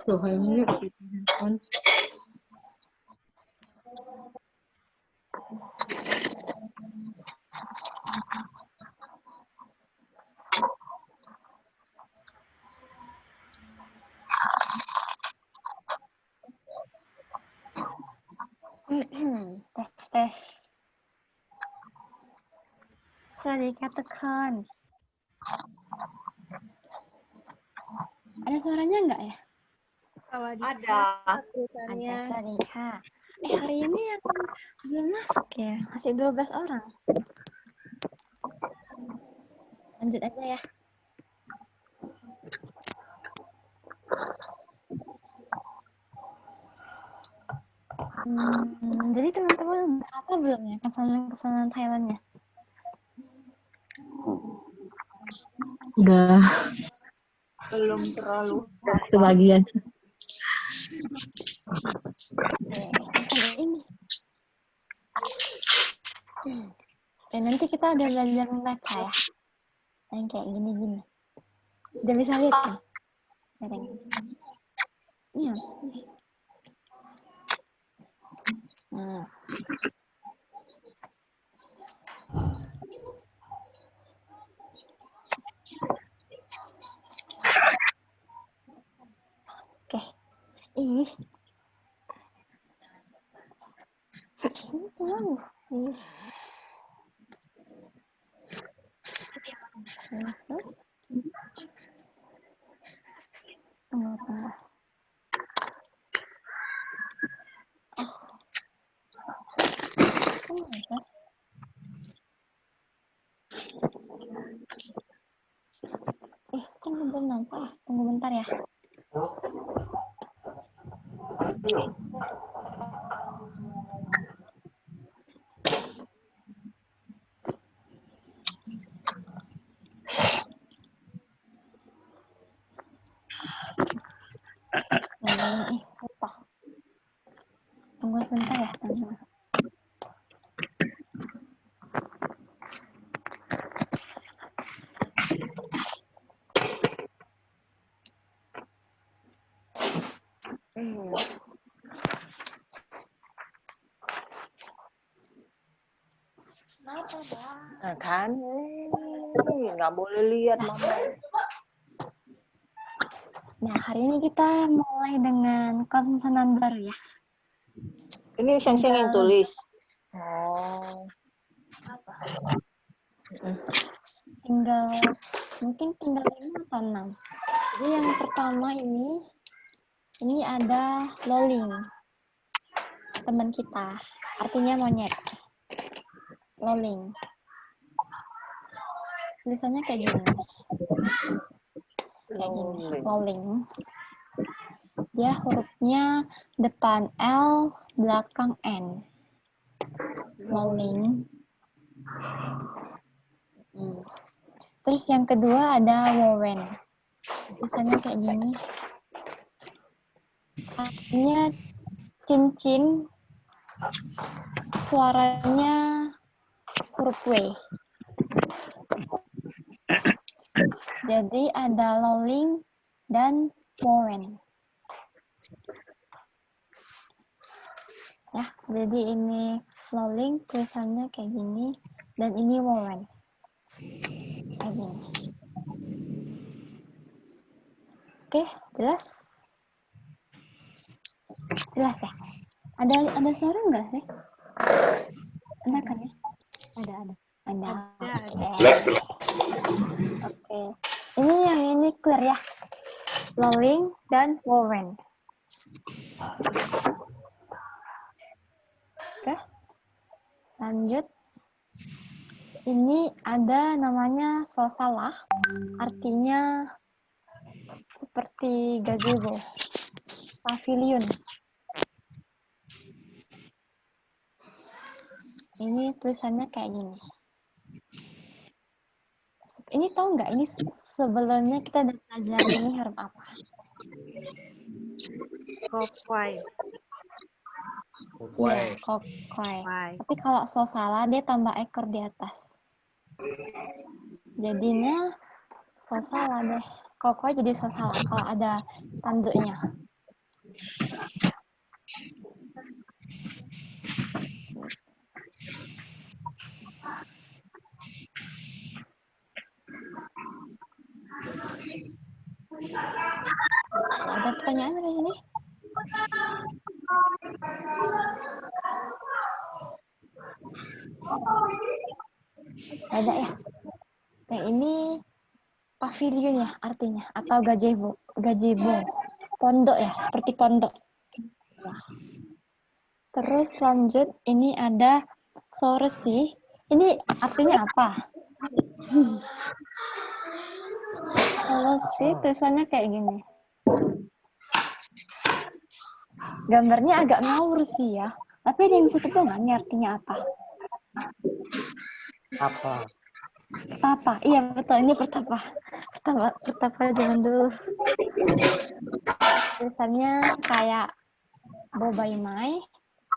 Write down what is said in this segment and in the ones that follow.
Tuh, mute handphone. Tes. สวัสดีค่ะทุกคน Ada suaranya enggak ya? Ada. Ada, sorry Kak. Hari ini yang belum masuk ya, masih 12 orang. Lanjut aja ya. Jadi teman-teman apa belum ya kesan-kesan Thailandnya? Udah Belum terlalu. sebagian. Oke, ini. Dan nanti kita ada belajar membaca ya. Yang kayak gini-gini. Udah bisa lihat kan? Ini apa sih? Oke. Ini selalu. Masuk. Tunggu. Kan belum nampak ya. Tunggu bentar ya. Lupa. Tunggu sebentar ya, teman-teman. Nah kan, nggak boleh lihat mama. Nah, hari ini kita mulai dengan konsonan baru ya. Ini Senseng yang tulis. Mungkin tinggal 5 atau 6. Jadi yang pertama ini ada lolling. Teman kita, artinya monyet. Lolling. Tulisannya kayak gini. Lolling. Dia hurufnya depan L, belakang N. Lolling. Terus yang kedua ada Warren. Tulisannya kayak gini. Artinya cincin. Suaranya huruf W. Jadi ada lolling dan Warren. Ya, jadi ini lolling tulisannya kayak gini dan ini Warren. Kayak gini. Oke, jelas? Jelas ya? Ada suara nggak sih? Ada kan ya? Ada. Jelas. Oke. Ini yang ini clear ya. Lolling dan Warren. Oke. Lanjut. Ini ada namanya sosalah. Artinya seperti gazebo, pavilion. Ini tulisannya kayak gini. Ini tahu nggak? Ini sebelumnya kita udah pelajari ini huruf apa? Kokwai. Iya, kokwai. Wai. Tapi kalau sosala dia tambah ekor di atas. Jadinya sosala deh. Kokwai jadi sosala kalau ada tanduknya. Ada pertanyaan sampai sini? Ada ya? Yang ini pavilion ya artinya atau gazebo. Gazebo. Pondok ya, seperti pondok. Ya. Terus lanjut ini ada soresi. Ini artinya apa? Kalau sih tulisannya kayak gini. Gambarnya agak ngawur sih ya. Tapi ada yang bisa tebak nggak ini artinya apa? Apa? Petapa. Iya betul, ini petapa. Petapa zaman dulu. Tulisannya kayak bobai mai,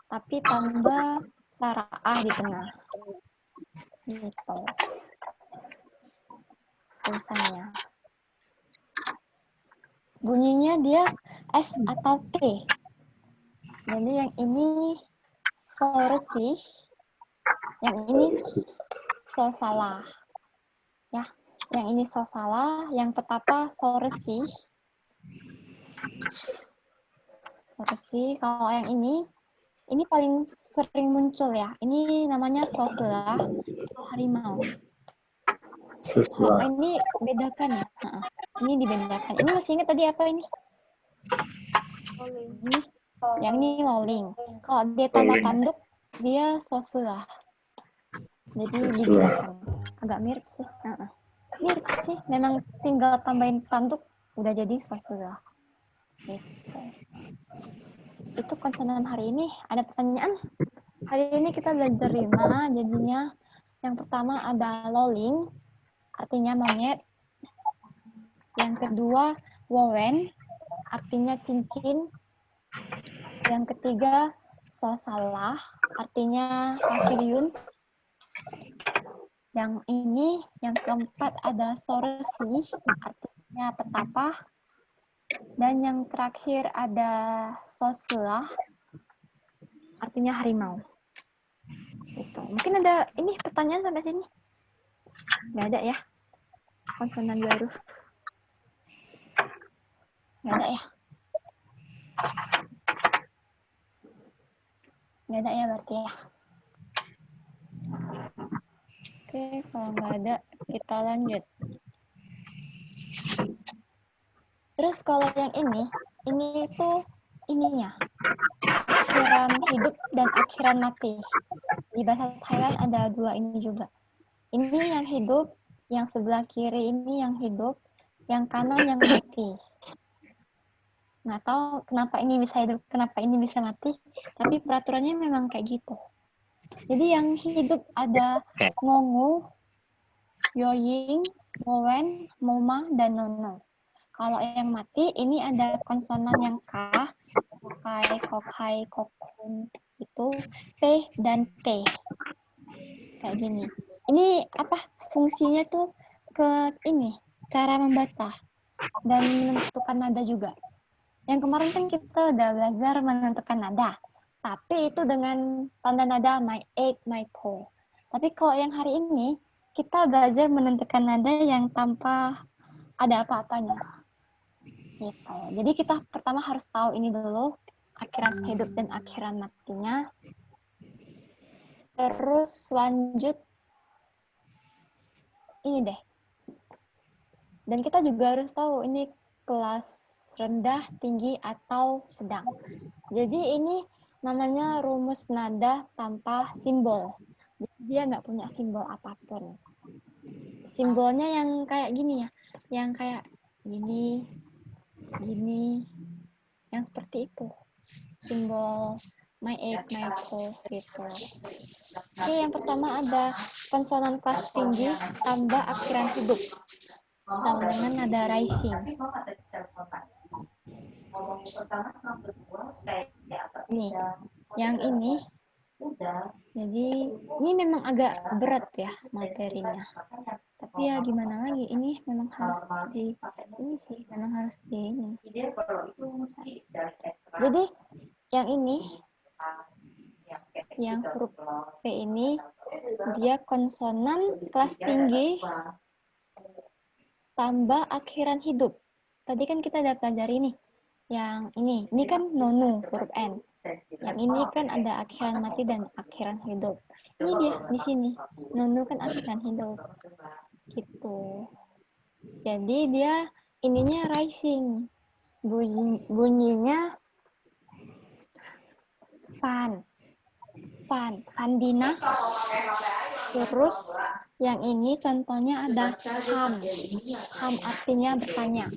tapi tambah saraah di tengah. Gitu. Tulisannya. Bunyinya dia S atau T. Jadi yang ini soresi, yang ini sosala. Ya, yang ini sosala, yang petapa soresi. Soresi, kalau yang ini paling sering muncul ya. Ini namanya sosla atau harimau. Oh, ini bedakan ya. Ini dibedakan. Ini masih ingat tadi apa ini? Ini, yang ini loling. Kalau dia tambah tanduk, dia sosla. Jadi dibedakan. Agak mirip sih. Mirip sih. Memang tinggal tambahin tanduk, udah jadi sosla. Gitu. Itu konsonan hari ini. Ada pertanyaan? Hari ini kita belajar 5, jadinya yang pertama ada loling, artinya monyet. Yang kedua, wowen, artinya cincin. Yang ketiga, sosalah, artinya pavilion. Yang ini, yang keempat ada soresi, artinya petapa. Dan yang terakhir ada soslah, artinya harimau. Gitu. Mungkin ada ini pertanyaan sampai sini? Nggak ada ya? Konsonan baru. Nggak ada ya? Nggak ada ya berarti ya? Oke, kalau nggak ada, kita lanjut. Terus kalau yang ini itu ininya, akhiran hidup dan akhiran mati. Di bahasa Thailand ada dua ini juga. Ini yang hidup, yang sebelah kiri ini yang hidup, yang kanan yang mati. Nggak tahu kenapa ini bisa hidup, kenapa ini bisa mati, tapi peraturannya memang kayak gitu. Jadi yang hidup ada ngongu, yoying, mowen, moma, dan nono. Kalau yang mati, ini ada konsonan yang K, kokai, kokai, kokun, itu P dan T. Kayak gini. Ini apa fungsinya tuh ke ini, cara membaca dan menentukan nada juga. Yang kemarin kan kita udah belajar menentukan nada, tapi itu dengan tanda nada my 8, my 4. Tapi kalau yang hari ini, kita belajar menentukan nada yang tanpa ada apa-apanya. Gitu. Jadi kita pertama harus tahu ini dulu, akhiran hidup dan akhiran matinya. Terus lanjut, ini deh. Dan kita juga harus tahu ini kelas rendah, tinggi, atau sedang. Jadi ini namanya rumus nada tanpa simbol. Jadi dia nggak punya simbol apapun. Simbolnya yang kayak gini ya, yang kayak gini, gini, yang seperti itu. Simbol my egg, my toe gitu. Oke, yang pertama ada konsonan kelas tinggi tambah akhiran hidup sama dengan nada rising. Nih, yang ini. Jadi ini memang agak berat ya materinya. Tapi ya gimana lagi, ini memang harus di ini sih, memang harus di ini. Jadi yang ini, yang huruf P ini dia konsonan kelas tinggi tambah akhiran hidup. Tadi kan kita udah pelajari nih. Yang ini kan nonu huruf N. Yang ini kan ada akhiran mati dan akhiran hidup. Ini dia di sini. Nonu kan akhiran hidup. Gitu. Jadi dia ininya rising. Bunyinya fan. Fandina. Terus yang ini contohnya ada ham. Ham artinya bertanya.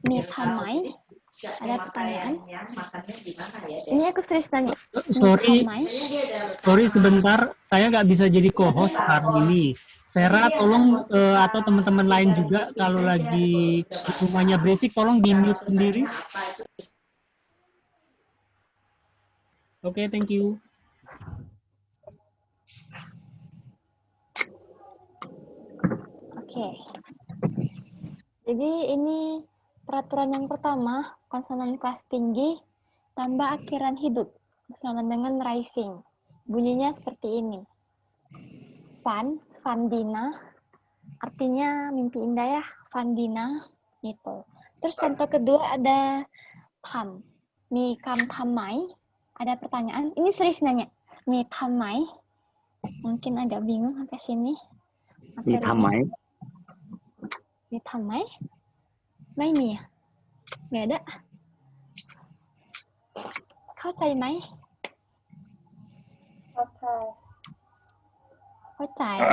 Mithamai. Ada pertanyaan. Ini aku serius tanya. Sorry sebentar, saya nggak bisa jadi co-host hari ini. Vera, tolong atau teman-teman lain juga kalau lagi rumahnya berisik, tolong di-mute sendiri. Oke, thank you. Oke. Jadi ini peraturan yang pertama, konsonan kelas tinggi tambah akhiran hidup sama dengan rising. Bunyinya seperti ini. Fandina, artinya mimpi indah ya, Fandina gitu. Terus contoh kedua ada tham. Mi kam thamai. Ada pertanyaan, ini serius nanya. Mi thamai. Mungkin agak bingung sampai sini. Mi thamai. Mi thamai? Mai mi ya? Nggak ada. เข้าใจไหม เข้าใจ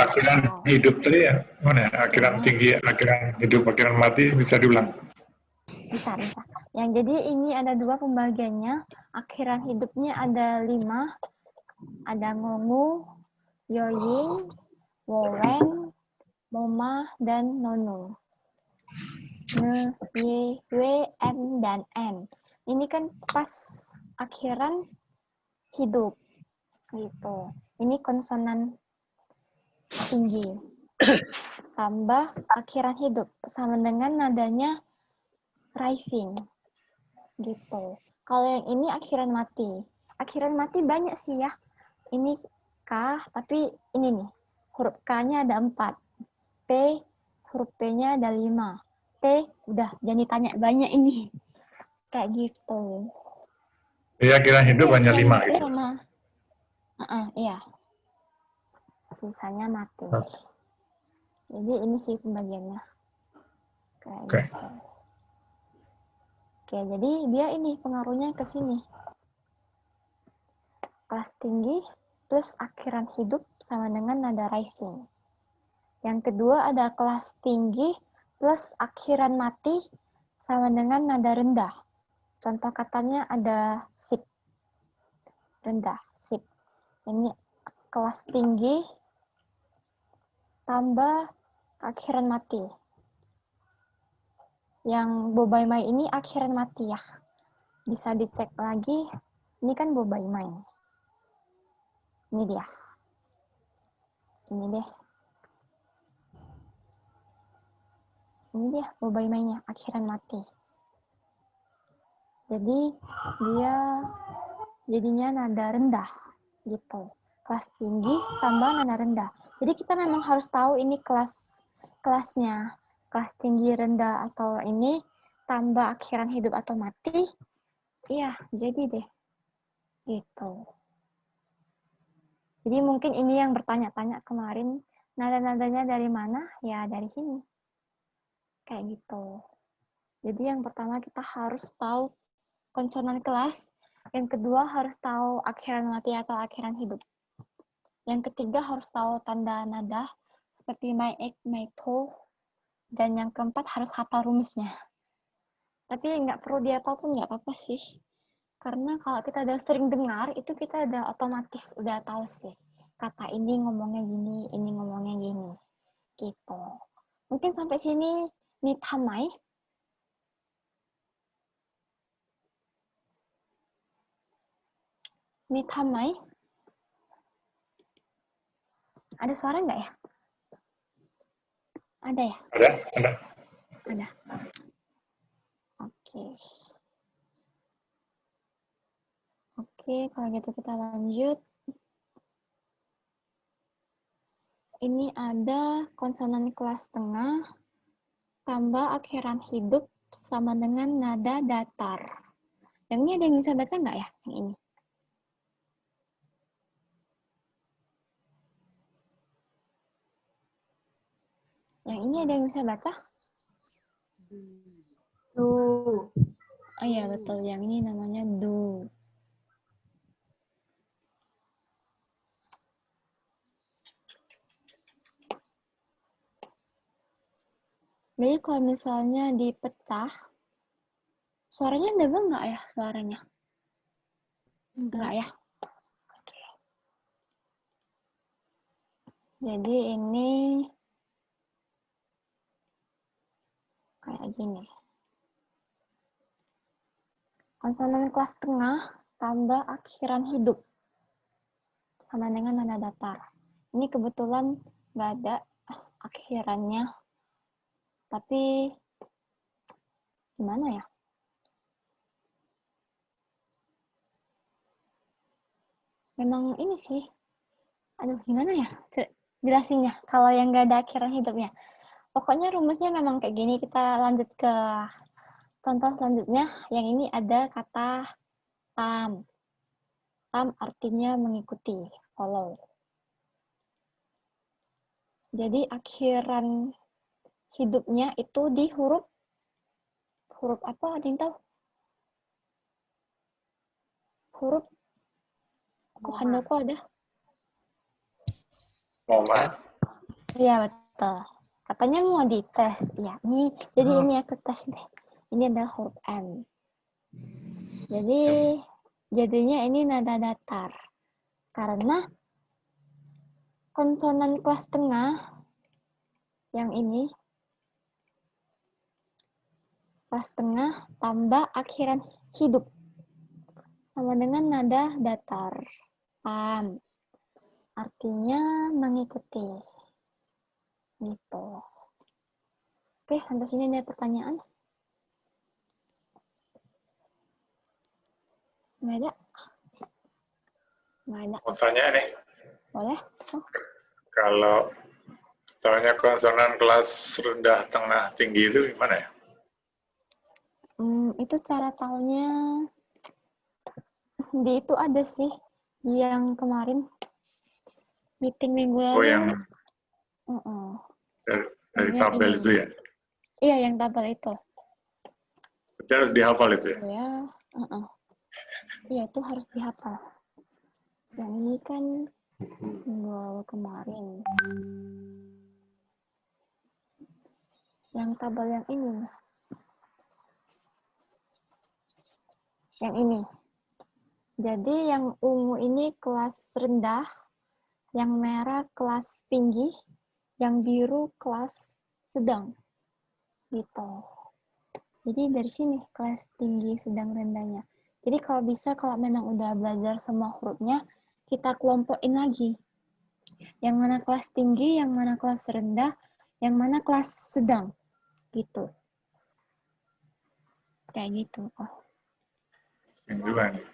Akhiran hidup tadi ya? Mana ya? Akhiran tinggi, akhiran hidup, akhiran mati, bisa diulang? Bisa. Yang jadi ini ada dua pembagiannya. Akhiran hidupnya ada 5. Ada ngongu, yoying, wowen, moma, dan nono. Ne, ye, we, en, dan en. Ini kan pas akhiran hidup. Gitu. Ini konsonan tinggi. Tambah akhiran hidup. Sama dengan nadanya rising. Gitu. Kalau yang ini akhiran mati. Akhiran mati banyak sih ya. Ini K, tapi ini nih. Huruf K-nya ada 4. T, huruf P-nya ada 5. T, udah, jangan ditanya banyak ini. Kayak gitu. Ya, akhiran hidup hanya 5 gitu. Sama, iya. Sisanya mati. Jadi ini sih pembagiannya. Kayak gitu. Oke, jadi dia ini pengaruhnya ke sini. Kelas tinggi plus akhiran hidup sama dengan nada rising. Yang kedua ada kelas tinggi plus akhiran mati sama dengan nada rendah. Contoh katanya ada sip. Rendah, sip. Ini kelas tinggi tambah akhiran mati. Yang bobaimai ini akhiran mati ya. Bisa dicek lagi. Ini kan bobaimai. Ini dia. Ini deh. Ini dia bobaimainya, akhiran mati. Jadi dia jadinya nada rendah gitu. Kelas tinggi tambah nada rendah. Jadi kita memang harus tahu ini kelasnya. Kelas tinggi, rendah, atau ini tambah akhiran hidup atau mati. Iya, jadi deh. Gitu. Jadi mungkin ini yang bertanya-tanya kemarin, nada-nadanya dari mana? Ya dari sini. Kayak gitu. Jadi yang pertama kita harus tahu konsonan kelas. Yang kedua harus tahu akhiran mati atau akhiran hidup. Yang ketiga harus tahu tanda nada seperti my egg, my toe. Dan yang keempat harus hafal rumusnya. Tapi nggak perlu dihafal pun nggak apa-apa sih. Karena kalau kita udah sering dengar, itu kita udah otomatis udah tahu sih. Kata ini ngomongnya gini, ini ngomongnya gini. Gitu. Mungkin sampai sini nih tamai. Nih tamai. Ada suara nggak ya? Ada ya? Ada. Ada. Oke. Oke, kalau gitu kita lanjut. Ini ada konsonan kelas tengah tambah akhiran hidup sama dengan nada datar. Yang ini ada yang bisa baca nggak ya? Yang ini. Yang ini ada yang bisa baca? Du. Oh iya, betul. Yang ini namanya du. Jadi kalau misalnya dipecah, suaranya double nggak ya suaranya? Nggak ya? Oke. Jadi ini kayak gini. Konsonan kelas tengah tambah akhiran hidup sama dengan nada datar. Ini kebetulan nggak ada akhirannya, tapi gimana ya? Memang ini sih, aduh gimana ya jelasinnya kalau yang nggak ada akhiran hidupnya. Pokoknya rumusnya memang kayak gini. Kita lanjut ke contoh selanjutnya. Yang ini ada kata tam. Tam artinya mengikuti, follow. Jadi akhiran hidupnya itu di huruf apa? Ada yang tahu? Huruf kok handoko ada? Momen. Iya betul. Katanya mau dites. Ya, ini jadi ini aku tes deh. Ini adalah huruf M. Jadi jadinya ini nada datar. Karena konsonan kelas tengah yang ini kelas tengah tambah akhiran hidup sama dengan nada datar. Tam. Artinya mengikuti. Gitu. Oke, sampai sini ada pertanyaan? Nggak ada? Nggak ada. Mau tanya nih, Boleh? Oh, kalau tanya konsonan kelas rendah, tengah, tinggi itu gimana ya? itu cara taunya di itu ada sih yang kemarin meeting minggu lalu. Oh, yang dari Yang tabel ini. itu ya? Iya, yang tabel itu. Itu harus dihafal itu ya? Ya, iya itu harus dihafal. Yang ini kan minggu lalu kemarin. Yang tabel yang ini. Yang ini. Jadi yang ungu ini kelas rendah, yang merah kelas tinggi, yang biru kelas sedang. Gitu. Jadi dari sini kelas tinggi, sedang, rendahnya. Jadi kalau bisa, kalau memang udah belajar semua hurufnya, kita kelompokin lagi. Yang mana kelas tinggi, yang mana kelas rendah, yang mana kelas sedang. Gitu. Kayak gitu. Oh. Yang juga nih.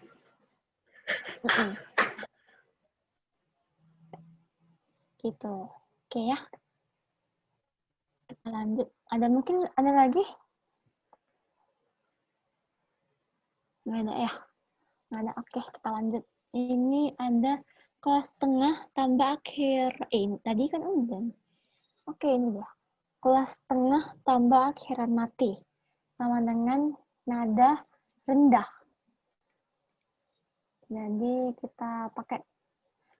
Gitu. Oke ya. Kita lanjut. Ada lagi? Nggak ada ya? Nggak ada. Oke, kita lanjut. Ini ada kelas tengah tambah akhir. Tadi kan udah. Oke, ini dia. Kelas tengah tambah akhiran mati. Sama dengan nada rendah. Jadi kita pakai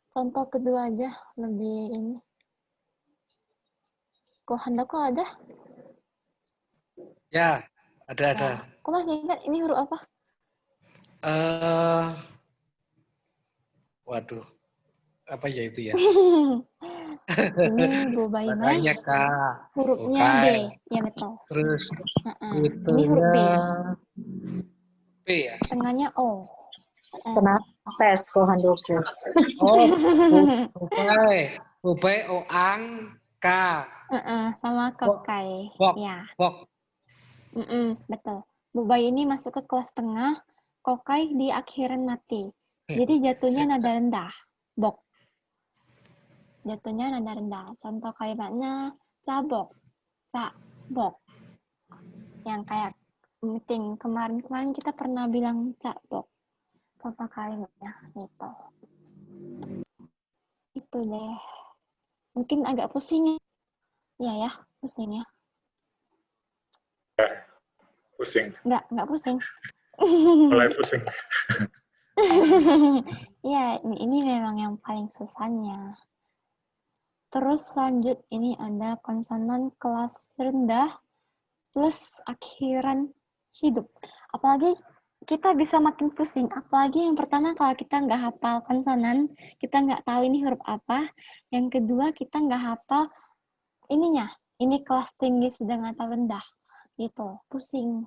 contoh kedua aja. Lebih ini. Kok ada? Ya, Ada. Kok masih ingat ini huruf apa? Waduh, apa ya itu ya? Ini Bu Baimah. Makanya Kak. Hurufnya B. Oke. Ya betul. Terus Ini huruf B. P ya? Tengahnya O. Kena tes ko Handoko. Oh, Ubay, Oang, K. Sama Kokai. Bok. Ya. Bok. Betul. Bubay ini masuk ke kelas tengah, Kokai di akhiran mati. Jadi jatuhnya nada rendah. Bok. Jatuhnya nada rendah. Contoh kalimatnya cabok, bok. Yang kayak meeting kemarin kita pernah bilang cabok. Contoh kalimatnya gitu. Itu deh. Mungkin agak pusing. Ya, pusing ya. Pusing. Nggak pusing. Mulai pusing. Ya, ini memang yang paling susahnya. Terus lanjut, ini ada konsonan kelas rendah plus akhiran hidup. Apalagi kita bisa makin pusing. Apalagi yang pertama kalau kita nggak hafal konsonan, kita nggak tahu ini huruf apa. Yang kedua kita nggak hafal ininya. Ini kelas tinggi, sedang atau rendah. Gitu, pusing.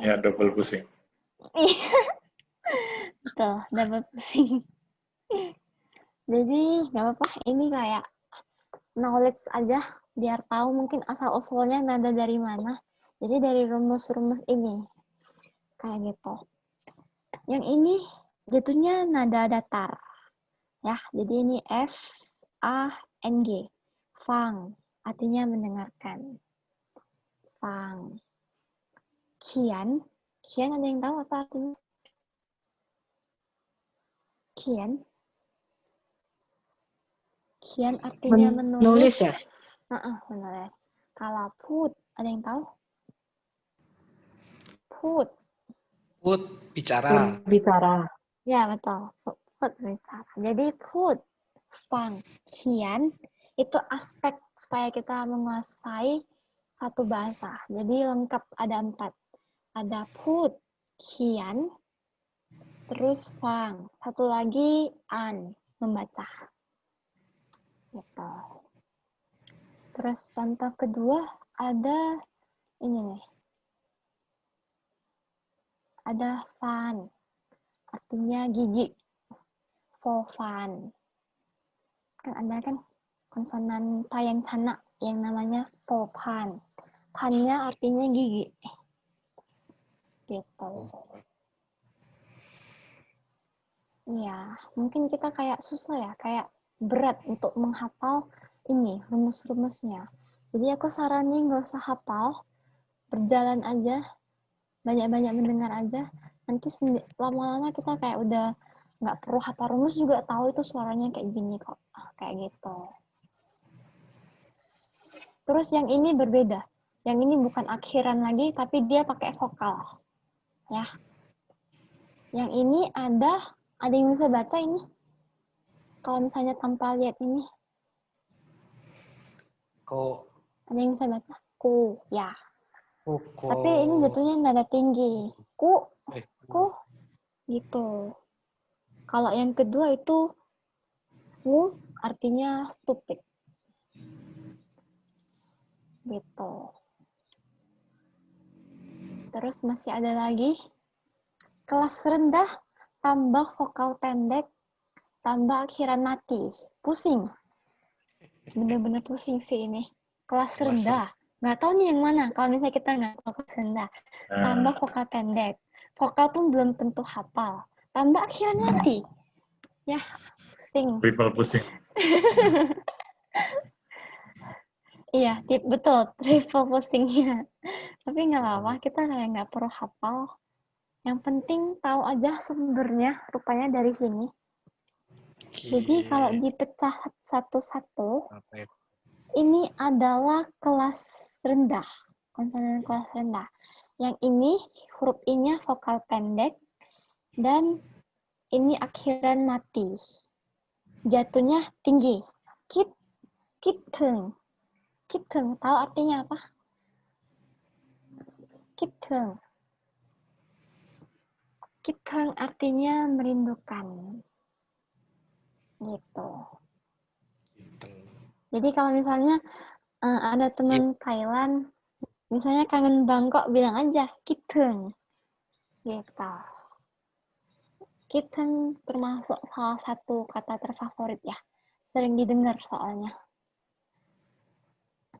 Ya, double pusing. Betul, double pusing. Jadi nggak apa-apa, ini kayak knowledge aja, biar tahu mungkin asal-usulnya nada dari mana. Jadi dari rumus-rumus ini, kayak gitu. Yang ini jatuhnya nada datar, ya. Jadi ini F, A, N, G. Fang, artinya mendengarkan. Fang. Kian ada yang tahu apa artinya? Kian artinya menulis. Ya? Menulis. Kalau put, ada yang tahu? Put. Put, bicara. Bicara. Ya, betul. Put bicara. Jadi put, fang, kian, itu aspek supaya kita menguasai satu bahasa. Jadi lengkap, ada 4. Ada put, kian, terus fang. Satu lagi an, membaca. Gitu. Terus contoh kedua ada ini nih. Ada fan, artinya gigi. Fofan. Kan ada kan konsonan payancana yang namanya popan. Pannya artinya gigi. Gitu. Iya, mungkin kita kayak susah ya, kayak berat untuk menghafal ini, rumus-rumusnya. Jadi aku saranin nggak usah hafal, berjalan aja, banyak-banyak mendengar aja, nanti lama-lama kita kayak udah nggak perlu hafal rumus juga tahu itu suaranya kayak gini kok, kayak gitu. Terus yang ini berbeda, yang ini bukan akhiran lagi, tapi dia pakai vokal, ya. Yang ini ada yang bisa baca ini? Kalau misalnya tanpa lihat ini. Ko. Ada yang bisa baca? Ku, ya. Ko. Tapi ini jatuhnya nada tinggi. Ku, gitu. Kalau yang kedua itu ku, artinya stupid. Gitu. Terus masih ada lagi. Kelas rendah, tambah vokal pendek, tambah akhiran mati. Pusing. Bener-bener pusing sih ini. Kelas rendah. Nggak tahu nih yang mana. Kalau misalnya kita nggak tahu kelas rendah. Tambah vokal pendek. Vokal pun belum tentu hafal. Tambah akhiran mati. Ya, pusing. Triple pusing. Iya, betul. Triple pusingnya. Tapi nggak apa-apa. Kita kayak nggak perlu hafal. Yang penting tahu aja sumbernya. Rupanya dari sini. Jadi kalau dipecah satu-satu, ini adalah kelas rendah, konsonan kelas rendah. Yang ini huruf I-nya vokal pendek, dan ini akhiran mati. Jatuhnya tinggi. Kiteng. Tahu artinya apa? Kiteng. Kiteng artinya merindukan. Gitu. Gitu. Jadi kalau misalnya ada teman Thailand, misalnya kangen Bangkok, bilang aja kiteng. Gitu. Kiteng termasuk salah satu kata terfavorit ya. Sering didengar soalnya.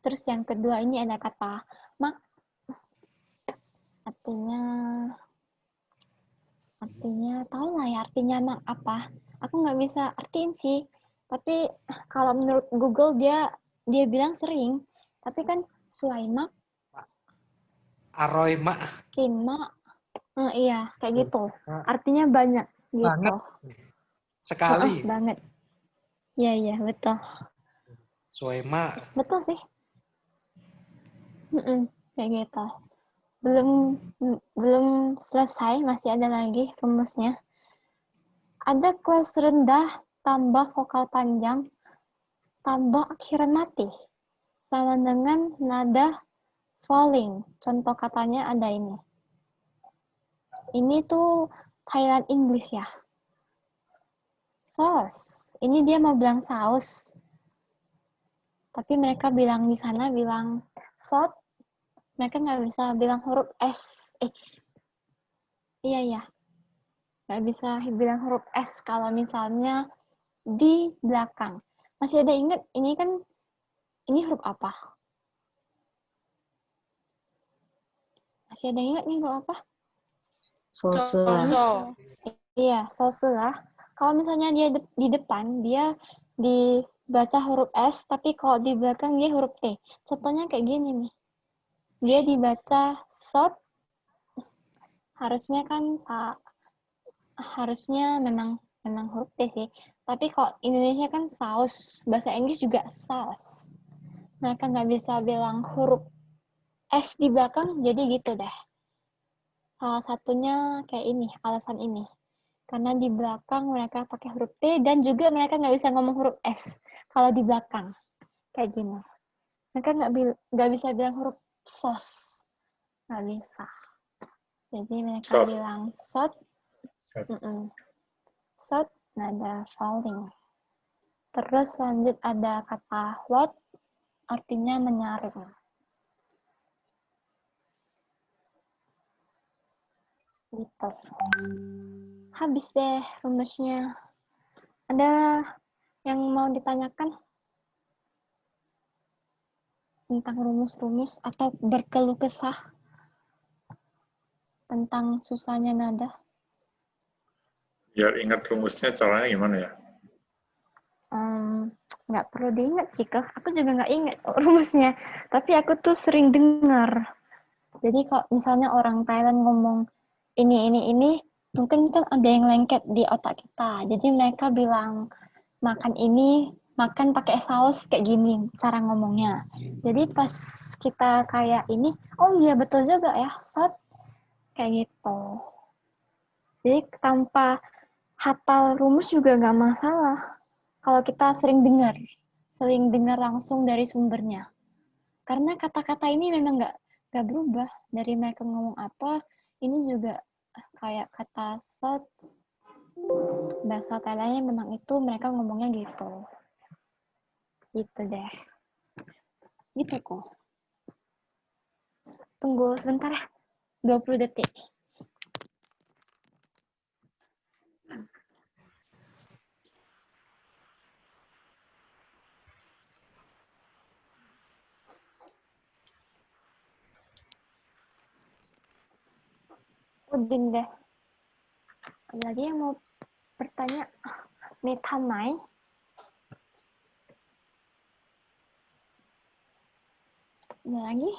Terus yang kedua ini ada kata mak. Artinya tahu lah ya artinya mak apa. Aku nggak bisa artiin sih. Tapi kalau menurut Google dia bilang sering. Tapi kan suaimak, Aroy mak. kinmak, iya kayak gitu. Artinya banyak gitu. Banget. Sekali. Banget. Iya betul. Suai mak. Betul sih. Kayak gitu. Belum selesai, masih ada lagi rumusnya. Ada kelas rendah tambah vokal panjang tambah akhiran mati sama dengan nada falling. Contoh katanya ada ini. Ini tuh Thailand English ya. Sauce. Ini dia mau bilang saus. Tapi mereka bilang di sana bilang salt. Mereka nggak bisa bilang huruf S. Iya. Nggak bisa bilang huruf S kalau misalnya di belakang. Masih ada ingat ini huruf apa? Masih ada ingat nih huruf apa? Sose. Iya, sose lah. Kalau misalnya dia di depan, dia dibaca huruf S, tapi kalau di belakang dia huruf T. Contohnya kayak gini nih. Dia dibaca sot, harusnya memang huruf T sih. Tapi kalau Indonesia kan saus, bahasa Inggris juga saus. Mereka nggak bisa bilang huruf S di belakang, jadi gitu deh. Salah satunya kayak ini, alasan ini. Karena di belakang mereka pakai huruf T dan juga mereka nggak bisa ngomong huruf S kalau di belakang. Kayak gini. Mereka nggak bisa bilang huruf sos. Nggak bisa. Jadi mereka bilang sot. Sot, nada falling. Terus lanjut ada kata lot, artinya menyaring. Gitu. Habis deh rumusnya. Ada yang mau ditanyakan tentang rumus-rumus atau berkeluh kesah tentang susahnya nada? Biar ingat rumusnya caranya gimana ya? Nggak perlu diingat sih, Kak. Aku juga nggak ingat rumusnya. Tapi aku tuh sering dengar. Jadi kalau misalnya orang Thailand ngomong ini, mungkin kan ada yang lengket di otak kita. Jadi mereka bilang makan ini, makan pakai saus kayak gini cara ngomongnya. Jadi pas kita kayak ini, oh iya betul juga ya, sot kayak gitu. Jadi tanpa hafal rumus juga nggak masalah. Kalau kita sering dengar langsung dari sumbernya. Karena kata-kata ini memang nggak berubah dari mereka ngomong apa. Ini juga kayak kata sot, bahasa Thailandnya memang itu mereka ngomongnya gitu. Gitu deh. Gitu kok. Tunggu sebentar ya. 20 detik. Udin deh. Ada lagi yang mau bertanya? Nih Tamai. Ada lagi?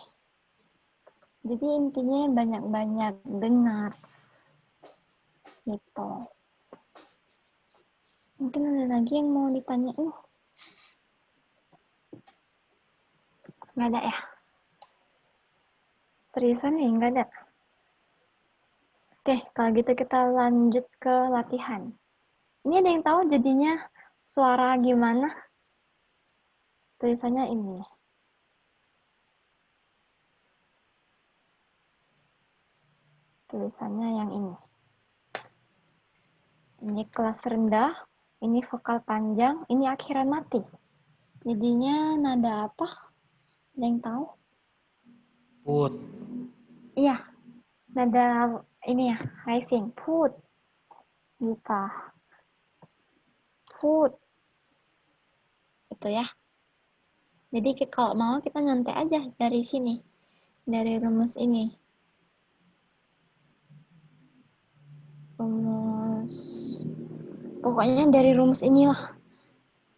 Jadi intinya banyak-banyak dengar. Gitu. Mungkin ada lagi yang mau ditanyain? Nggak ada ya? Seriusan nih, nggak ada? Oke, kalau gitu kita lanjut ke latihan. Ini ada yang tahu jadinya suara gimana? Tulisannya ini. tulisannya yang ini. Ini kelas rendah, ini vokal panjang, ini akhiran mati. Jadinya nada apa? Ada yang tahu? Put. Iya, nada ini ya, rising, put. Gitu. Put. Itu ya. Jadi kalau mau kita nyontek aja dari sini. Dari rumus ini. Pokoknya dari rumus inilah.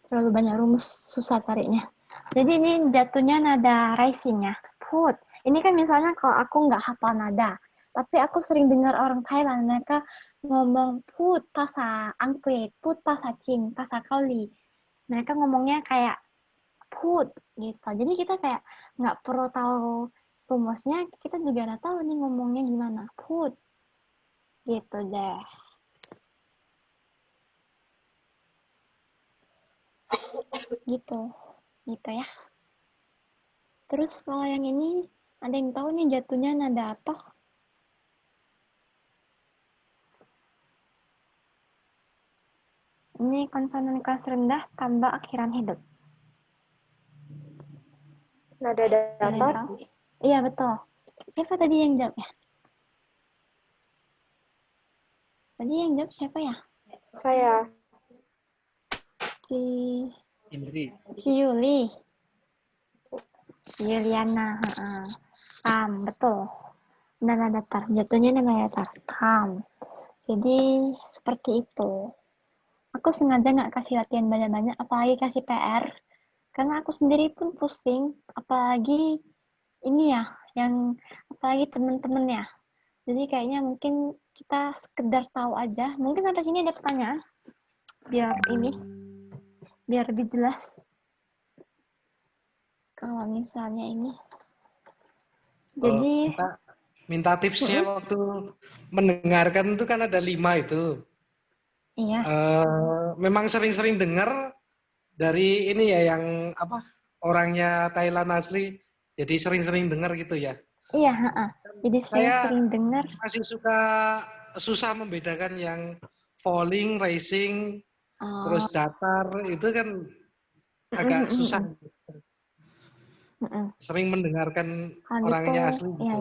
Terlalu banyak rumus, susah carinya. Jadi ini jatuhnya nada rising-nya. Put. Ini kan misalnya kalau aku nggak hafal nada, tapi aku sering dengar orang Thailand, mereka ngomong put bahasa Angkrit, put bahasa Chin, bahasa Kauli. Mereka ngomongnya kayak put gitu. Jadi kita kayak nggak perlu tahu rumusnya, kita juga udah tahu nih ngomongnya gimana. Put. Gitu deh. Gitu. Gitu ya. Terus kalau yang ini, ada yang tahu nih jatuhnya nada apa? Ini konsonan kelas rendah tambah akhiran hidup. Nada Ada yang datar. tahu? Iya, betul. Siapa tadi yang jawab ya? Tadi yang jawab siapa ya? Saya. Si Indri. Yuli. Yuliana. Tam, betul. Nada datar. Jatuhnya nada datar. Tam. Jadi, seperti itu. Aku sengaja nggak kasih latihan banyak-banyak, apalagi kasih PR. Karena aku sendiri pun pusing, apalagi ini ya, apalagi temen-temen ya. Jadi kayaknya mungkin kita sekedar tahu aja. Mungkin sampai sini ada pertanyaan, biar lebih jelas. Kalau misalnya ini, jadi minta tipsnya waktu mendengarkan itu kan ada 5 itu. iya, Memang sering-sering dengar dari ini ya yang apa orangnya Thailand asli, jadi sering-sering dengar gitu ya. iya, jadi Saya sering dengar. masih susah membedakan yang falling, rising, terus datar itu kan agak susah. Sering mendengarkan Kalau orangnya gitu, asli. iya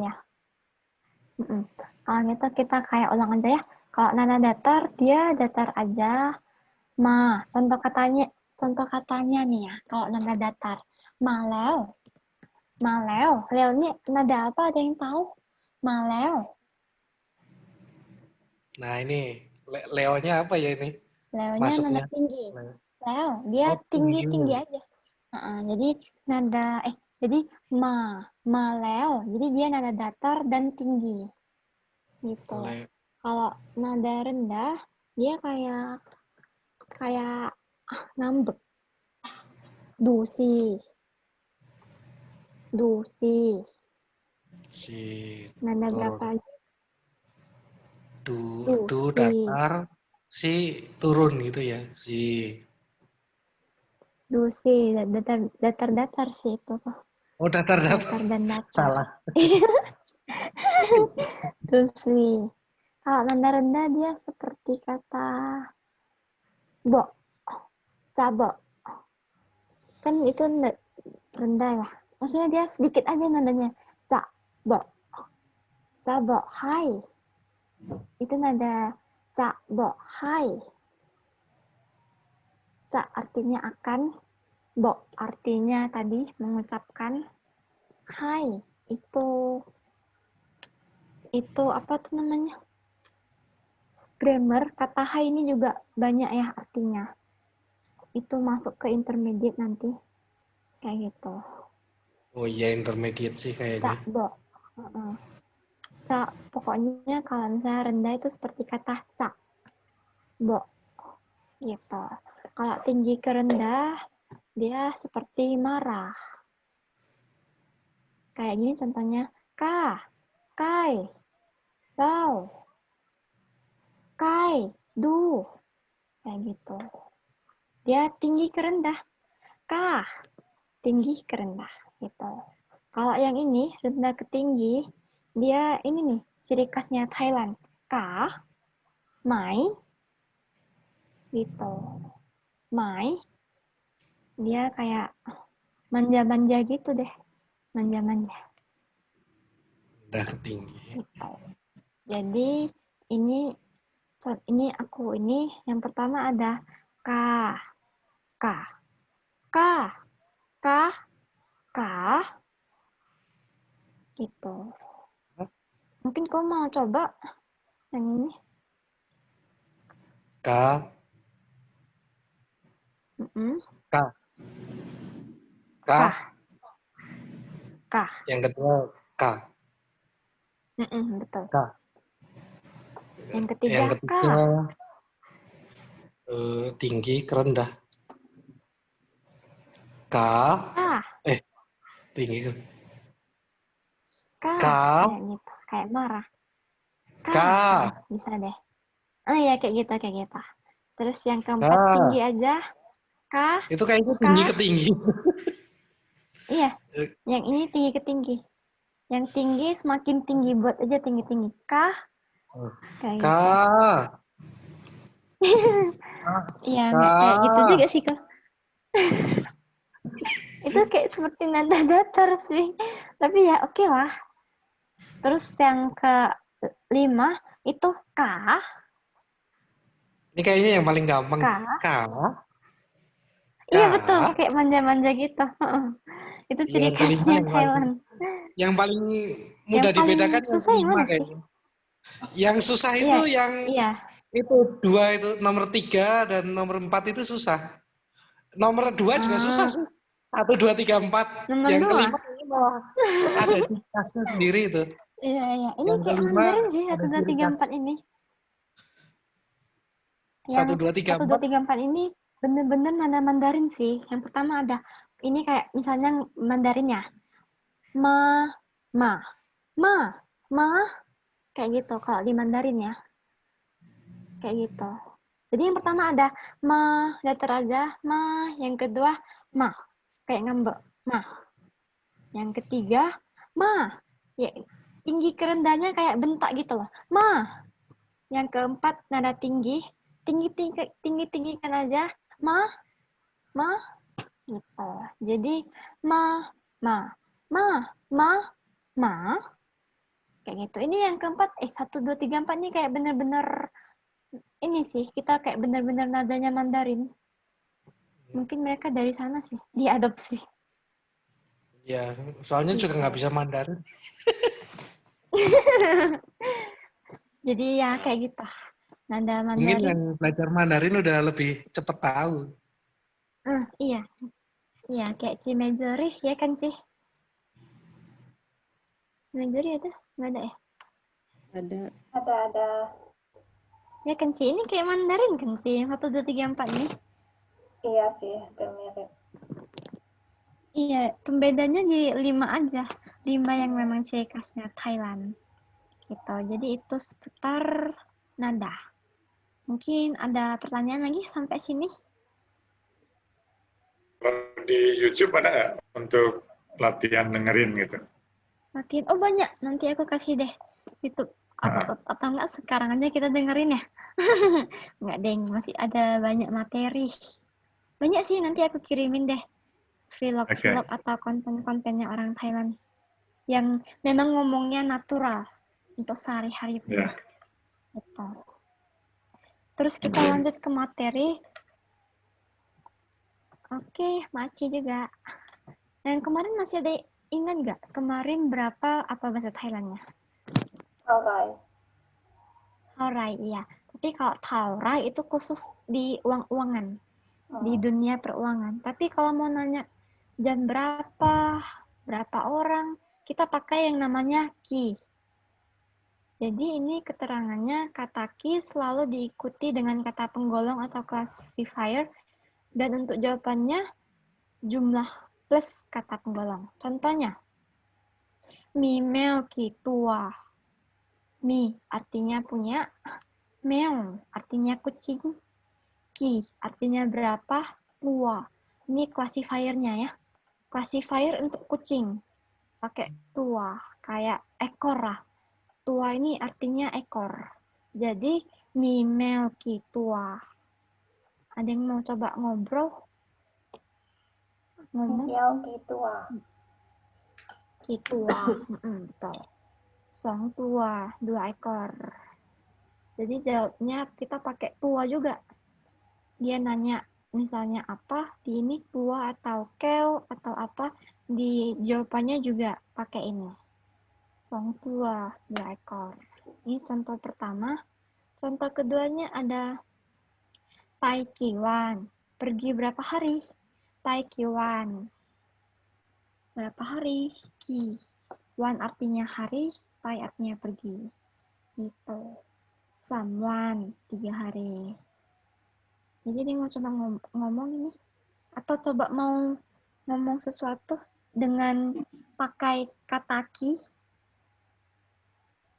Gitu. ya. Kalau gitu kita kayak ulang aja ya. Kalau nada datar, dia datar aja. Ma, contoh katanya nih ya. Kalau nada datar, maleo. Maleo. Leo ini nada apa? Ada yang tahu? Maleo. Nah ini Leonya apa ya ini? Leonya nada Masuknya. tinggi. Leo, dia Oh, tinggi-tinggi aja. Jadi jadi maleo. Jadi dia nada datar dan tinggi. Gitu. Kalau nada rendah, dia kayak ngambek. Dusi. Si Nada turun. berapa lagi? Du datar, si turun gitu ya. Si Dusi, datar sih itu. Oh datar. Datar dan datar. Salah. Dusi. Kalau nada rendah dia seperti kata bo, cabok. Kan itu rendah ya. Maksudnya dia sedikit aja nadanya. Cabok, hai. Itu nada cabok, hai. Ca artinya akan, bo artinya tadi mengucapkan, hai itu apa tuh namanya? Grammar kata hai ini juga banyak ya artinya. Itu masuk ke intermediate nanti. Kayak gitu. Oh iya intermediate sih kayaknya. Ca, bo. Ca, pokoknya kalau misalnya rendah itu seperti kata ca, bo. Gitu. Kalau tinggi ke rendah, dia seperti marah. Kayak gini contohnya, ka, kai, bau, kai, du. Kayak gitu. Dia tinggi ke rendah. Ka, tinggi ke rendah. Gitu. Kalau yang ini, rendah ke tinggi, dia ini nih, ciri khasnya Thailand. Kah, mai, gitu. Mai, dia kayak manja-manja gitu deh. Manja-manja. Rendah ke tinggi. Gitu. Jadi ini yang pertama ada ka, ka, ka, ka, ka, gitu. Mungkin kau mau coba yang ini? Ka, ka, ka. Kah. Kah. Yang kedua ka. Betul. Ka. Yang ketiga, Yang ketiga ka. tinggi ke rendah. Ka. Ka. Tinggi ke. Ka. Ka. Kayak gitu. Kayak marah. Ka. Bisa deh. Oh iya, kayak gitu. Terus yang keempat tinggi aja. Ka. Itu kayaknya tinggi ke tinggi. Iya. Yang ini tinggi ke tinggi. Yang tinggi semakin tinggi, buat aja tinggi-tinggi. Ka. Kayak Ka. gitu. Iya, nggak kayak gitu juga sih kok. Itu kayak seperti nada datar sih. Tapi ya oke lah. Terus yang ke-5 itu ka. Ini kayaknya yang paling gampang. Ka. Ka. Iya betul, kayak manja-manja gitu. Itu ciri khasnya Thailand. Yang paling mudah dibedakan yang susah yang kelima mana sih? kayaknya. Yang susah itu yang itu 2 itu, nomor 3 dan nomor 4 itu susah. Nomor 2 juga susah sih. 1, 2, 3, 4. Nomor Yang 2? kelima ini malah ada ciri khasnya sendiri itu. Iya. Ini Yang kayak kelima Mandarin sih, 1, ada 2, ciri 3, khas. 4 ini. 1, 2, 3, 1, 2, 3, 4 ini bener-bener nada Mandarin sih. Yang pertama ada, ini kayak misalnya Mandarinnya. Ma, kayak gitu kalau di Mandarin ya. Kayak gitu. Jadi yang pertama ada ma, datar aja, ma. Yang kedua, ma. Kayak ngambek, ma. Yang ketiga, ma. Ya, tinggi ke rendahnya kayak bentak gitu loh. Ma. Yang keempat, nada tinggi. Tinggi-tinggikan aja. Ma. Gitu. Jadi, ma. Kayak gitu. Ini yang keempat, 1, 2, 3, 4 nih kayak bener-bener ini sih, kita kayak bener-bener nadanya Mandarin. Mungkin mereka dari sana sih, diadopsi. Ya, soalnya juga nggak bisa Mandarin. Jadi ya kayak gitu. Nada Mandarin. Mungkin yang belajar Mandarin udah lebih cepet tahu. Iya. Iya, kayak Cimejori ya kan, Ci? Cimejori ada? Nggak ada ya? Ada. Ya kan, Ci? Ini kayak Mandarin kan, Ci? 1, 2, 3, 4 nih. Iya sih, hampir mirip. Iya, pembedanya di 5 aja. 5 yang memang ciri khasnya Thailand. Gitu. Jadi itu seputar nada. Mungkin ada pertanyaan lagi sampai sini? Kalau di YouTube ada nggak untuk latihan dengerin gitu? Latihan? Oh banyak. Nanti aku kasih deh YouTube. Atau enggak sekarang aja kita dengerin ya? Enggak deng, masih ada banyak materi. Banyak sih, nanti aku kirimin deh vlog atau konten-kontennya orang Thailand yang memang ngomongnya natural untuk sehari-hari. Yeah. Gitu. Terus kita lanjut ke materi. Oke, Maci juga. Dan kemarin masih ada ingat nggak? Kemarin berapa apa bahasa Thailandnya? Taurai, iya. Tapi kalau taurai itu khusus di uang-uangan. Di dunia peruangan. Tapi kalau mau nanya jam berapa orang, kita pakai yang namanya ki. Jadi ini keterangannya kata ki selalu diikuti dengan kata penggolong atau classifier. Dan untuk jawabannya jumlah plus kata penggolong. Contohnya, mi meo ki tua. Mi artinya punya, meo artinya kucing, ki artinya berapa, tua. Ini classifiernya ya. Classifier untuk kucing. Pakai tua, kayak ekor lah. tua ini artinya ekor. Jadi mimel tua. Ada yang mau coba ngobrol? Ngomong? tua. Kitua. Betul. Song tua, 2 ekor. Jadi jawabnya kita pakai tua juga. Dia nanya misalnya apa, di ini tua atau keo atau apa, di jawabannya juga pakai ini. Song tua, 2 ekor. Ini contoh pertama. Contoh keduanya ada Pai Kiwan. Pergi berapa hari? Pai Kiwan. Berapa hari? Ki. Wan artinya hari, Pai artinya pergi. Gitu. Samwan, 3 hari. Jadi dia mau coba ngomong ini. Atau coba mau ngomong sesuatu dengan pakai kata ki.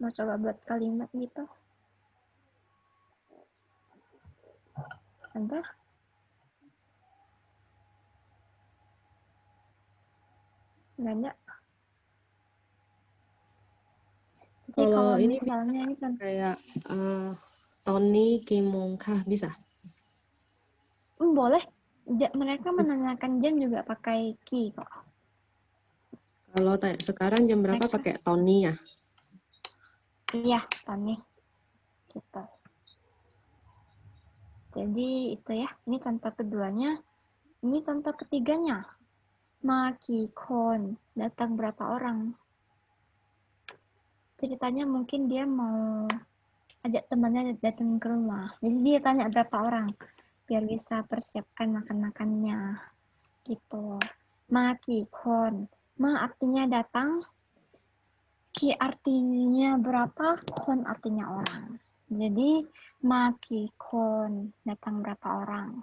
Mau coba buat kalimat gitu. Ada? Nggak ada. Jadi kalau ini misalnya ini contoh kayak Tony Kimongkah bisa? Boleh. Mereka menanyakan jam juga pakai ki kok. Kalau sekarang jam berapa pakai Tony ya? Iya, Tony. Gitu. Jadi itu ya. Ini contoh keduanya. Ini contoh ketiganya. Maki kon. Datang berapa orang? Ceritanya mungkin dia mau ajak temannya datang ke rumah. Jadi dia tanya berapa orang biar bisa persiapkan makan-makannya. Gitu. Maki kon. Ma artinya datang. Ki artinya berapa, kon artinya orang. Jadi maki kon datang berapa orang.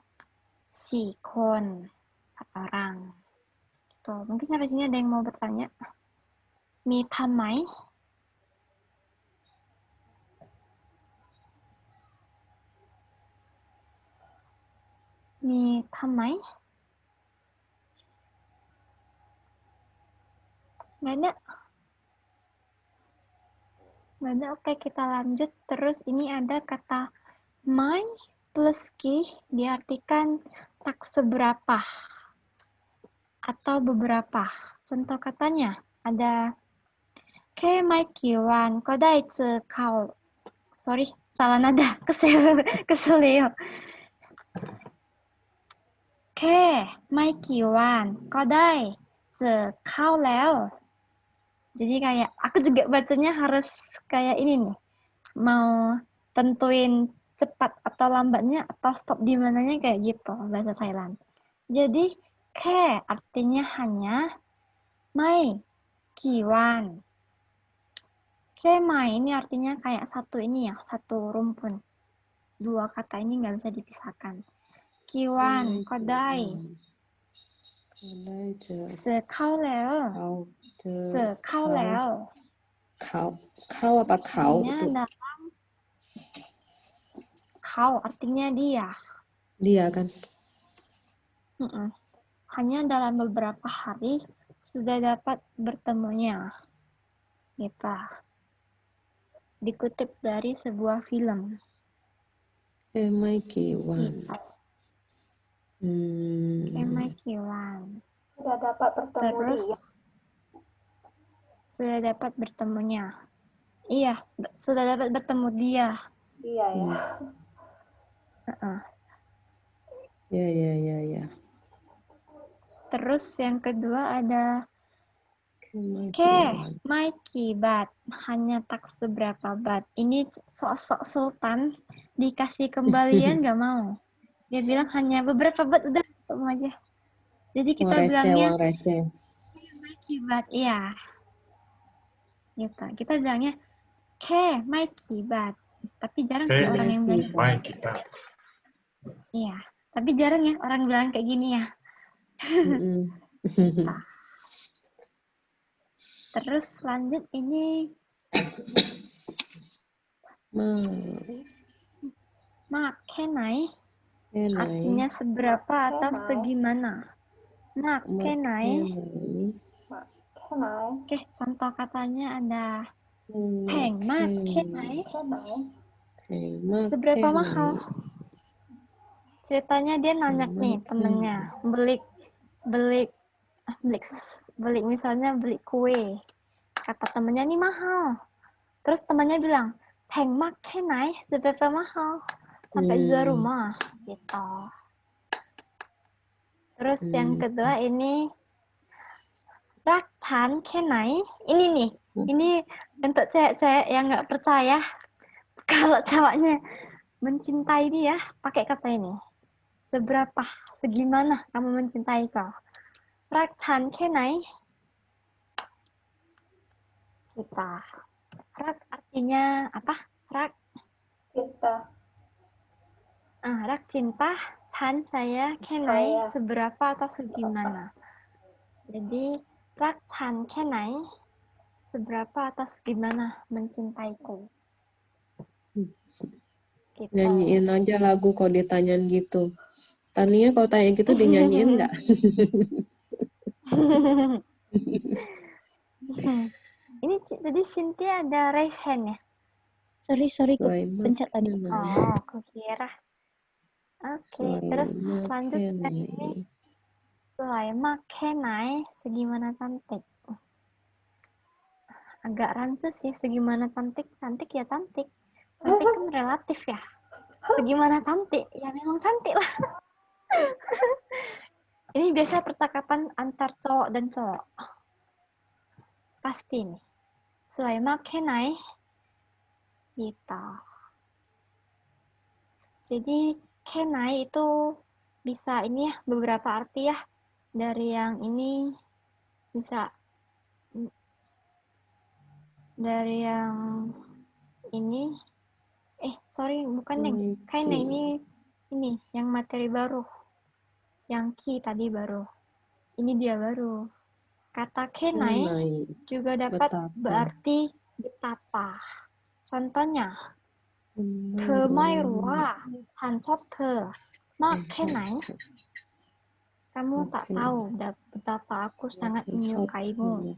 Si kon 4 orang. Tuh, mungkin sampai sini ada yang mau bertanya. Mi tamai. Mi tamai. Nggak ada. Nggak ada. Oke, kita lanjut. Terus ini ada kata mai plus ki diartikan tak seberapa atau beberapa. Contoh katanya ada ke mai kiwan kodai tsu kau. Sorry, salah nada. Kesel ya. Ke mai kiwan kodai tsu kau leo. Jadi kayak aku juga bacanya harus kayak ini nih. Mau tentuin cepat atau lambatnya atau stop di mananya kayak gitu bahasa Thailand. Jadi ke artinya hanya, mai kiwan. Ke mai ini artinya kayak satu ini ya, satu rumpun. 2 kata ini nggak bisa dipisahkan. Kiwan, kodai. Sekau leo. Sekau leo. Kau apa kau? Dalam kau artinya dia. Dia kan. Hanya dalam beberapa hari sudah dapat bertemunya. Gitu. Dikutip dari sebuah film. Mai Kiwan. Mai Kiwan. Sudah dapat bertemu Terus dia. sudah dapat bertemunya. Iya, sudah dapat bertemu dia. Iya ya. Ya. Terus yang kedua ada ke mai bat, hanya tak seberapa bat. Ini sok-sok sultan dikasih kembalian nggak mau. Dia bilang hanya beberapa bat udah ketemu aja. Jadi kita bilangnya mai bat, iya. Gitu. Kita bilangnya ke mai bat. Tapi jarang sih orang yang bilang. Mai kibat. Iya. Tapi jarang ya orang bilang kayak gini ya. Terus lanjut ini kenai artinya seberapa atau segimana. Kenai. Oke, contoh katanya ada Heng mak kenai. Hemat. Seberapa mahal? Ceritanya dia nanya nih temennya, beli misalnya beli kue. Kata temennya nih mahal. Terus temannya bilang, Heng mak kenai, seberapa mahal? Sampai jual rumah gitu. Terus yang kedua ini Raktan kenai. Ini nih, ini untuk cewek-cewek yang nggak percaya kalau cowoknya mencintai dia, pakai kata ini. Seberapa, segimana kamu mencintai kau? Raktan kenai. Kita. Rak artinya apa? Rak. Cinta. Rak cinta. Chan saya, kenai seberapa atau segimana. Jadi rak chan kenai seberapa atau segimana mencintaiku. Gitu. Nyanyiin aja lagu kalau ditanyain gitu. Tania kalau tanya gitu dinyanyiin nggak? Ini tadi Cynthia ada raise hand ya? Sorry, pencet tadi. Oh, aku kira. Oke, terus selanjutnya ini Sulaiman kenai segimana cantik. Agak rancu sih, segimana cantik. Cantik ya cantik. Cantik kan relatif ya. Segimana cantik? Ya memang cantik lah. Ini biasa percakapan antar cowok dan cowok. Pasti nih. Sulaiman kenai. Gitu. Jadi kenai itu bisa ini ya, beberapa arti ya. Dari yang ini bisa dari yang ini bukan Neng. Kayak ini yang materi baru. Yang ki tadi baru. Ini dia baru. Kata kenai juga dapat berarti betapa. Contohnya Themai rua hancop the mak kenai. Kamu tak tahu betapa aku sangat menyukaimu.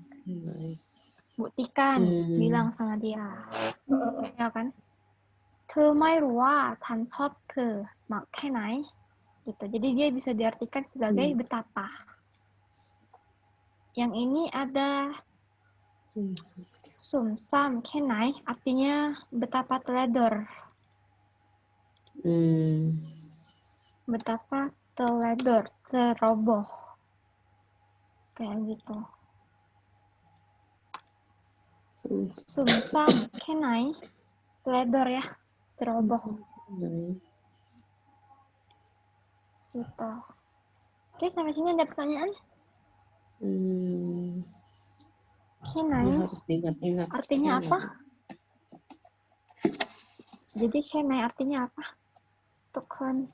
Buktikan, bilang sama dia. Ya kan? Themai rua hancop the mak kenai. Gitu. Jadi dia bisa diartikan sebagai betapa. Yang ini ada sumsam kenai, artinya betapa teledor. Betapa teledor, ceroboh. Kayak gitu. Sumsam kenai, teledor ya, ceroboh. Gitu. Oke, sampai sini ada pertanyaan? Kenai harus diingat-ingat. artinya apa? Jadi kenai artinya apa? Tukun.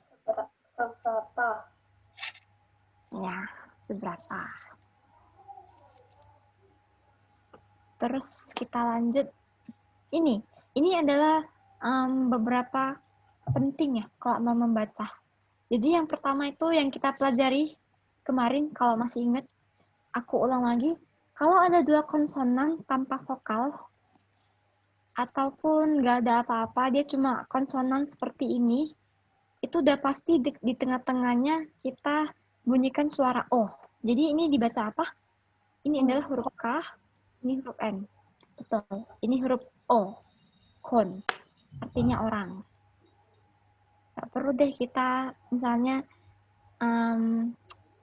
Seberapa. Ya, seberapa. Terus kita lanjut. Ini adalah beberapa penting ya kalau mau membaca. Jadi yang pertama itu yang kita pelajari kemarin, kalau masih ingat, aku ulang lagi. Kalau ada dua konsonan tanpa vokal, ataupun nggak ada apa-apa, dia cuma konsonan seperti ini, itu udah pasti di tengah-tengahnya kita bunyikan suara O. Jadi ini dibaca apa? Ini adalah huruf K, ini huruf N. Betul. Ini huruf O. Kon. Artinya orang. Nggak perlu deh kita, misalnya,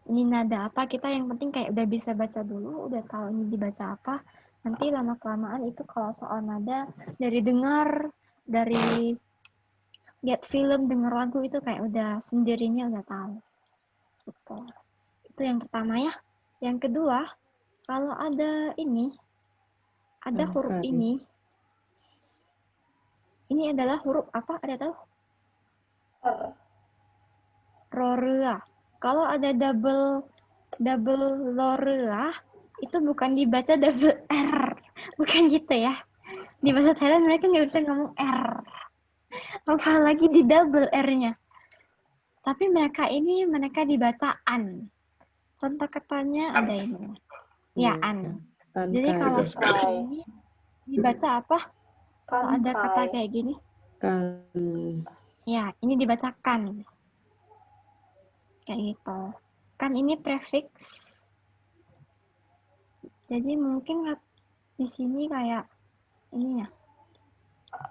ini nada apa, kita yang penting kayak udah bisa baca dulu, udah tahu ini dibaca apa. Nanti lama-kelamaan itu kalau soal nada, dari dengar, dari lihat film, denger lagu itu kayak udah sendirinya udah tahu. Gitu. Itu yang pertama ya. Yang kedua, kalau ada ini, ada huruf ini adalah huruf apa? Ada tahu? Rorea. Kalau ada double lorea, itu bukan dibaca double R. Bukan gitu ya. Di bahasa Thailand mereka nggak bisa ngomong R. Apalagi di double R-nya. Tapi mereka dibaca an. Contoh katanya ada ini. Ya, an. Jadi kalau seperti ini, dibaca apa? Kalau ada kata Kanpai. kayak gini. Kan. Ya, ini dibacakan. Kayak gitu. Kan ini prefix. Jadi mungkin di sini kayak ini ya.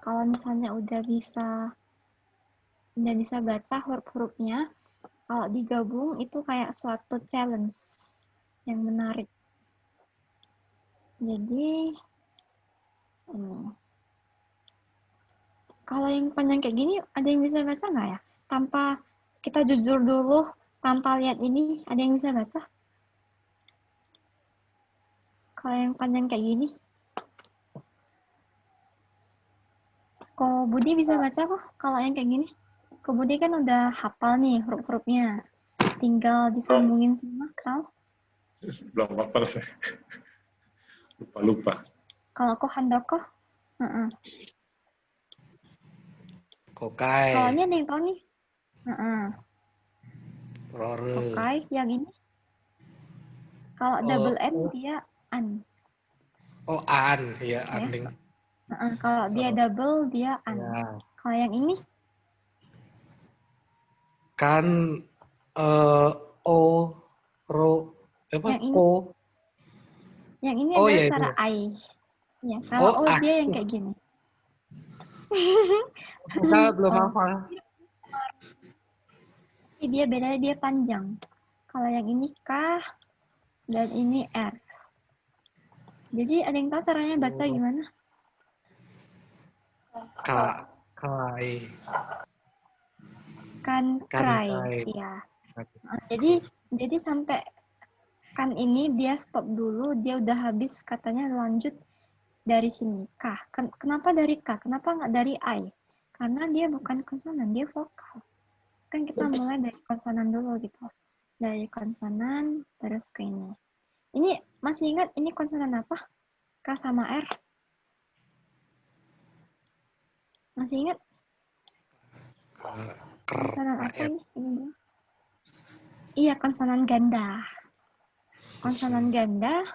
Kalau misalnya udah bisa baca huruf-hurufnya, kalau digabung itu kayak suatu challenge yang menarik. Jadi kalau yang panjang kayak gini, ada yang bisa baca nggak ya? Tanpa kita jujur dulu, tanpa lihat ini, ada yang bisa baca? Kalau yang panjang kayak gini. Kok Budi bisa baca kok kalau yang kayak gini? Kok Budi kan udah hafal nih huruf-hurufnya. Tinggal disambungin sama kau. Belum hafal saya. Lupa. Kalau kok Handoko? Kokai. Kalau ini ada yang tahu nih? Rore. Kokai, yang ini. Kalau double N dia an. Oh, an. Ya, aning. Kalau dia double dia an. Ya. Kalau yang ini? Kan o, ro, apa? Yang ini? Ko. Yang ini Oh, adalah ya, cara itu ya. I. Ya, kalau Oh, dia yang kayak gini. Kita belum hafal. Dia bedanya dia panjang. Kalau yang ini K dan ini R. Jadi ada yang tahu caranya baca gimana? Kai. Kan cry. Iya. Jadi sampai kan ini dia stop dulu, dia udah habis katanya lanjut dari sini K. Kenapa dari K? Kenapa nggak dari I? Karena dia bukan konsonan, dia vokal. Kan kita mulai dari konsonan dulu gitu. Dari konsonan terus ke ini. Ini masih ingat ini konsonan apa? K sama R? Masih ingat? Konsonan apa ini? Iya, konsonan ganda. Konsonan ganda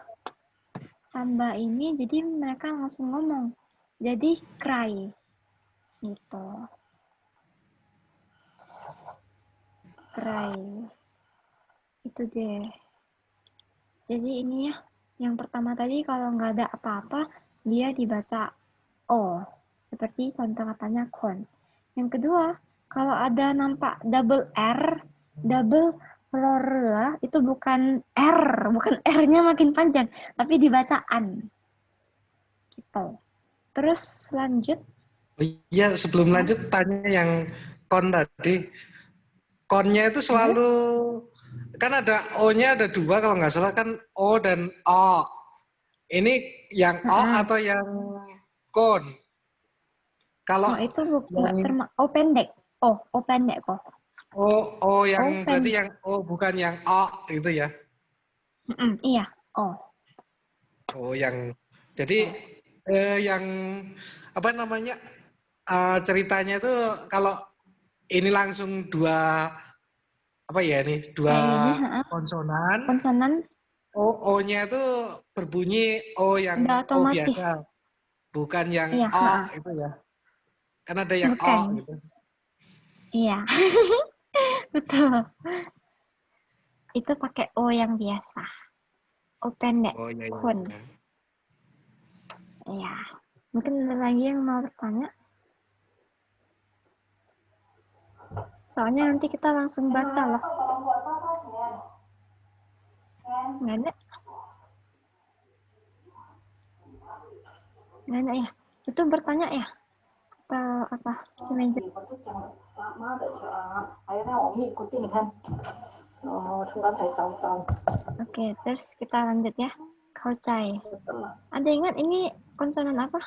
tambah ini, jadi mereka langsung ngomong. Jadi cry. Gitu. Cry. Itu deh. Jadi ini ya, yang pertama tadi kalau nggak ada apa-apa, dia dibaca O. Seperti contoh katanya kon. Yang kedua, kalau ada nampak double R, double rorla, itu bukan R, bukan R-nya makin panjang, tapi dibaca an. Gitu. Terus lanjut. Oh, iya, sebelum lanjut tanya yang kon tadi. Konnya itu selalu kan ada O-nya ada dua kalau nggak salah kan O dan O. Ini yang O atau yang kon? Kalau itu bukan O pendek. O pendek kok. O yang berarti yang O bukan yang O gitu ya? Iya, O. Oh, yang jadi yang apa namanya ceritanya itu kalau ini langsung dua apa ya ini dua konsonan. O-nya itu berbunyi O yang O biasa, bukan yang O itu ya. Kan ada yang O gitu. Iya, betul. Itu pakai O yang biasa. O pendek. Oh iya. Kun. Iya. Mungkin ada lagi yang mau bertanya? Soalnya nanti kita langsung baca loh. Nggak ada? Nggak ada ya? Itu bertanya ya? Atau apa? Cimeja. Oke, terus kita lanjut ya. Kaucai. Ada ingat ini konsonan apa?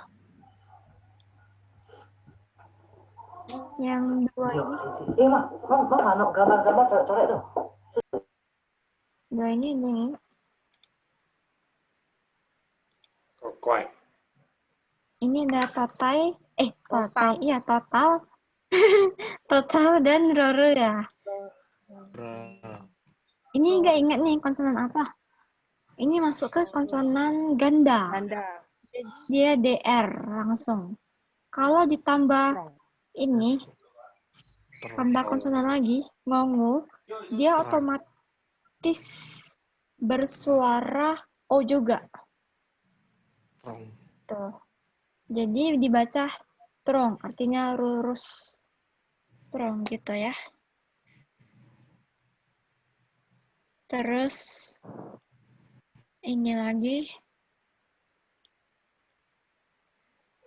Yang dua ini. Dua ini ada yang ingat? Kokai. Ini adalah totai. Totai. Iya, total. Total dan roro ya. Ini nggak ingat nih konsonan apa? Ini masuk ke konsonan ganda. Dia DR langsung. Kalau ditambah ini, tambah konsonan lagi, ngongu, dia otomatis bersuara O juga. Trong. Tuh. Jadi dibaca trong, artinya lurus. Trong gitu ya. Terus ini lagi.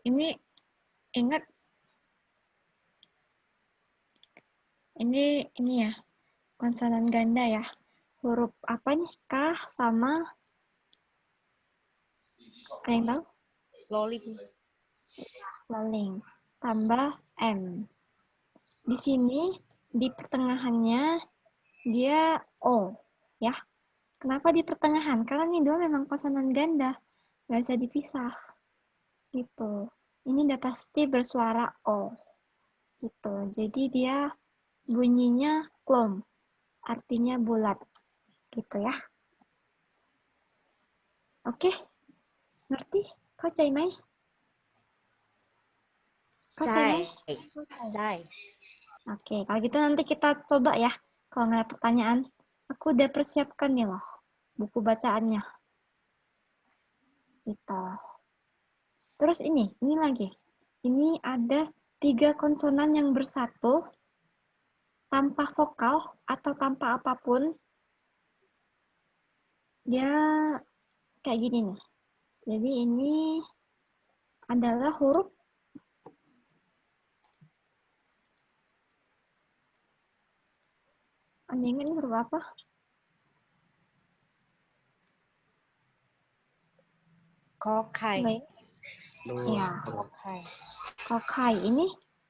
Ini ingat ini ya. Konsonan ganda ya. Huruf apa nih? K sama ada yang tahu? Loling. Tambah M. Di sini di pertengahannya dia O ya. Kenapa di pertengahan? Karena ini dua memang konsonan ganda, nggak bisa dipisah. Gitu. Ini udah pasti bersuara O. Gitu. Jadi dia bunyinya klom, artinya bulat. Gitu ya. Oke. Ngerti? Kau cai mai? Kau cai mai? Cai. Oke, kalau gitu nanti kita coba ya. Kalau nggak ada pertanyaan, aku udah persiapkan nih loh buku bacaannya. Gitu. Terus ini lagi. Ini ada 3 konsonan yang bersatu tanpa vokal atau tanpa apapun. Dia kayak gini nih. Jadi ini adalah huruf Anda ingat ini huruf apa? Kokai. Baik. Ya. Kokai. Kokai ini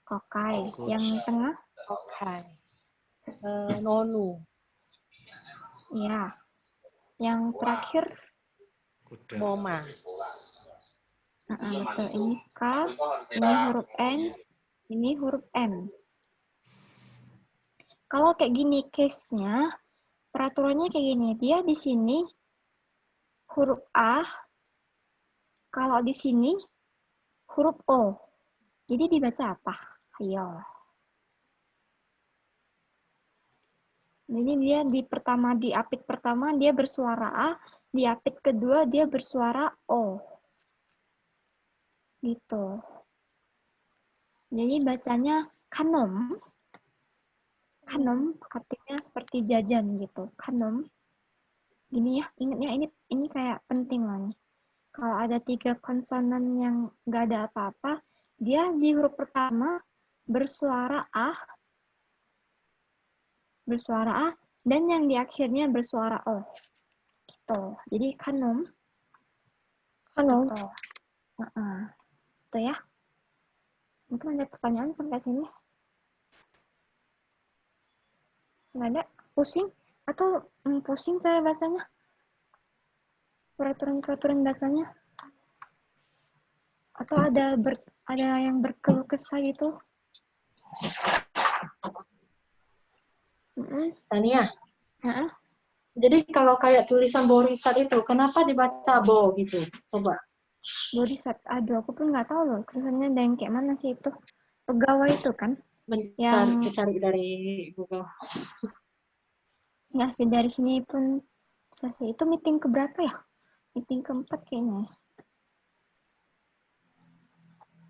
kokai. Bagus. Yang tengah? Kokai. Nonu. Ya. Yang terakhir? Kuda. Moma. Betul. Ini K, ini huruf N, ini huruf M. Kalau kayak gini case-nya, peraturannya kayak gini. Dia di sini huruf A, kalau di sini huruf O. Jadi dibaca apa? Ayo. Jadi dia di apit pertama dia bersuara A, di apit kedua dia bersuara O. Gitu. Jadi bacanya kanom. Kanom artinya seperti jajan gitu. Kanom. Gini ya, ingat ya, ini kayak penting lah nih. Kalau ada 3 konsonan yang nggak ada apa-apa, dia di huruf pertama bersuara A, dan yang di akhirnya bersuara O. Gitu. Jadi kanom. Kanom. Gitu. Itu ya. Mungkin ada pertanyaan sampai sini? Nggak ada? Pusing? Atau pusing cara bacanya? Peraturan bacanya? Atau ada yang berkeluh kesah gitu? Tania, Heeh. jadi kalau kayak tulisan Borisat itu, kenapa dibaca Bo gitu? Coba. Borisat, aduh aku pun nggak tahu loh tulisannya ada yang kayak mana sih itu. Pegawai itu kan? Bentar, kita cari dari Google. Nggak sih, dari sini pun bisa sih. Itu meeting keberapa ya? Meeting keempat kayaknya.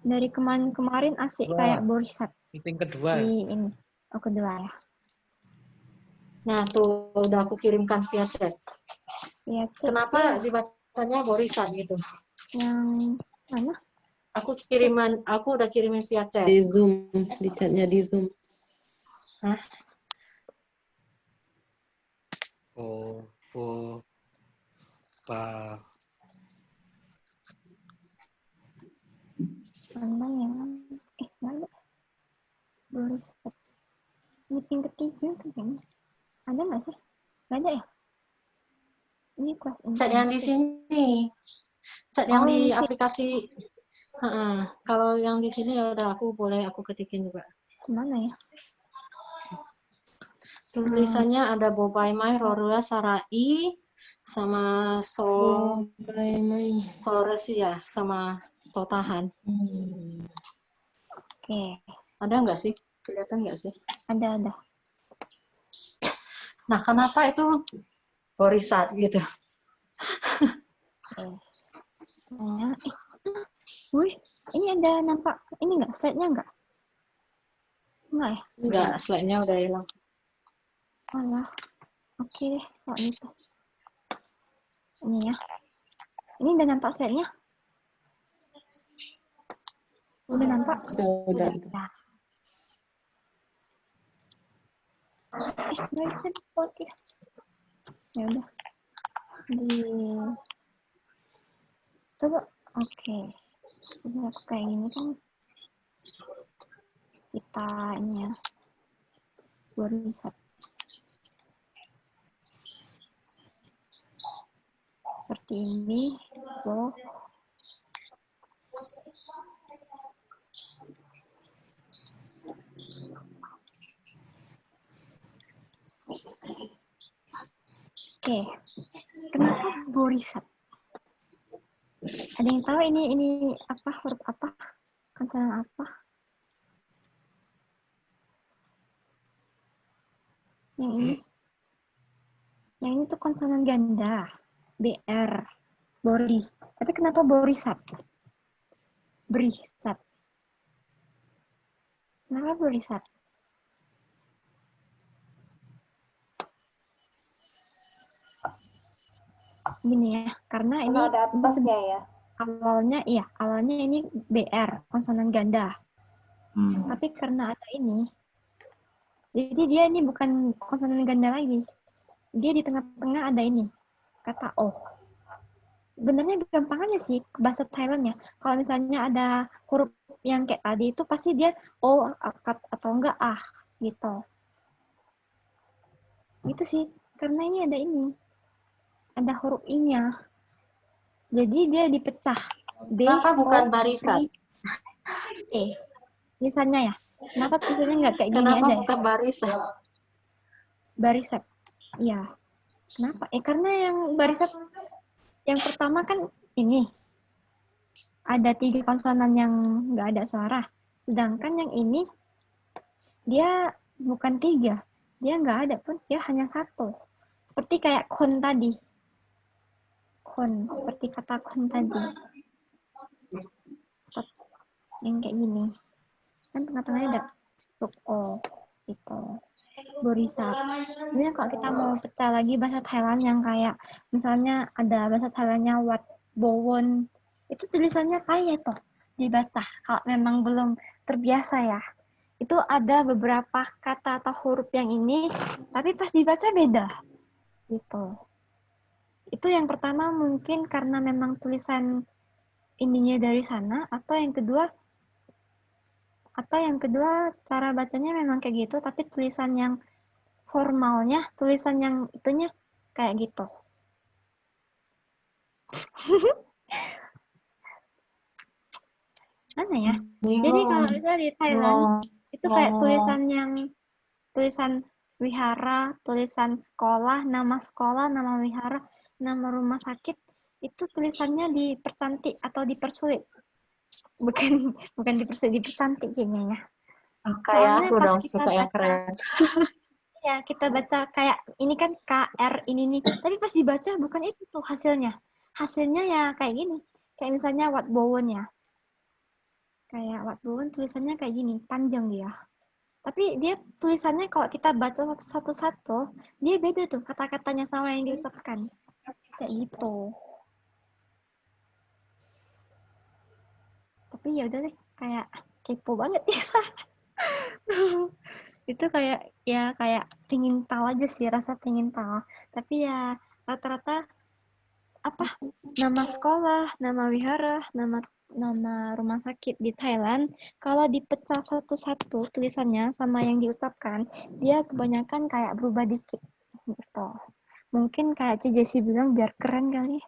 Dari kemarin asik Kedua. kayak Borisat. Meeting kedua. Di ini. Oh, kedua ya. Nah, tuh udah aku kirimkan via chat. Iya, cek. Kenapa dibacanya Borisat gitu? Yang mana? Aku udah kirimin via chat. Di Zoom, di chatnya di Zoom. Hah? Pa. Mana yang mana? Borisat. Meeting ketiga tuh kayaknya. Ada nggak sih? Nggak ada ya? Ini kelas Chat yang di sini. Chat yang di ini sih. aplikasi. Kalau yang di sini ya udah aku ketikin juga. Gimana ya? Tulisannya ada Bobai Mai, Rorua, Sarai, sama So Main. Flores ya, sama Totahan. Oke, Ada nggak sih? Kelihatan nggak sih? ada. Nah, kenapa itu Borisat gitu? Oke. Nah, wih, ini ada nampak ini nggak slide-nya nggak? Nggak ya? Nggak, slide-nya udah hilang. Alah, oke deh kalau gitu. Ini ya. Ini udah nampak slide-nya? Udah nampak? Udah. Nah. Nggak bisa di-upload ya. Ya udah. Coba, oke. Ini aku kayak gini kan. Kita ini ya. Borisat. Seperti ini. So, oke, kenapa Borisat? Ada yang tahu ini apa, huruf apa? Konsonan apa? Yang ini? Yang ini tuh konsonan ganda. BR. Bori. Tapi kenapa Borisat? Berisat. Kenapa Borisat? Gini ya, karena ini Karena ada atasnya ya. awalnya ini BR, konsonan ganda. Tapi karena ada ini, jadi dia ini bukan konsonan ganda lagi. Dia di tengah-tengah ada ini, kata O. Benernya gampang aja sih bahasa Thailandnya. Kalau misalnya ada huruf yang kayak tadi itu pasti dia O atau enggak A gitu. Gitu sih, karena ini ada ini. Ada huruf I-nya. Jadi dia dipecah. B, Kenapa bukan O, Barisat? I, E. Misalnya ya. Kenapa tulisannya nggak kayak gini Kenapa aja bukan ya? Barisat? Barisat. Iya. Kenapa? Karena yang barisat yang pertama kan ini. Ada 3 konsonan yang nggak ada suara. Sedangkan yang ini dia bukan 3. Dia nggak ada pun. Dia hanya 1. Seperti kayak kon tadi. Kon. Seperti kata kon tadi. Seperti yang kayak gini. Kan tengah-tengahnya ada huruf O. Gitu. Borisat. Sebenarnya kalau kita mau pecah lagi bahasa Thailand yang kayak misalnya ada bahasa Thailandnya Wat Bowon, itu tulisannya kayak toh dibaca kalau memang belum terbiasa ya. Itu ada beberapa kata atau huruf yang ini, tapi pas dibaca beda. Gitu. Itu yang pertama mungkin karena memang tulisan ininya dari sana, atau yang kedua cara bacanya memang kayak gitu, tapi tulisan yang formalnya, tulisan yang itunya kayak gitu. Mana ya? Jadi kalau misalnya di Thailand, itu kayak tulisan wihara, tulisan sekolah, nama wihara, nama rumah sakit, itu tulisannya dipercantik atau dipersulit. Bukan dipersulit, dipercantik kayaknya ya. Kayak Soalnya aku pas dong, kita suka yang baca, keren. ya kita baca kayak ini kan KR ini nih, tapi pas dibaca bukan itu tuh hasilnya. Hasilnya ya kayak gini. Kayak misalnya Wat Bowon ya. Kayak Wat Bowon tulisannya kayak gini, panjang dia. Tapi dia tulisannya kalau kita baca satu-satu, dia beda tuh kata-katanya sama yang diucapkan. Kayak gitu. Tapi ya udah deh, kayak kepo banget ya. Itu kayak pingin tahu aja sih, rasa pingin tahu. Tapi ya rata-rata apa nama sekolah, nama wihara, nama rumah sakit di Thailand, kalau dipecah satu-satu tulisannya sama yang diucapkan, dia kebanyakan kayak berubah dikit gitu. Mungkin kayak Ci Jessie bilang biar keren kali.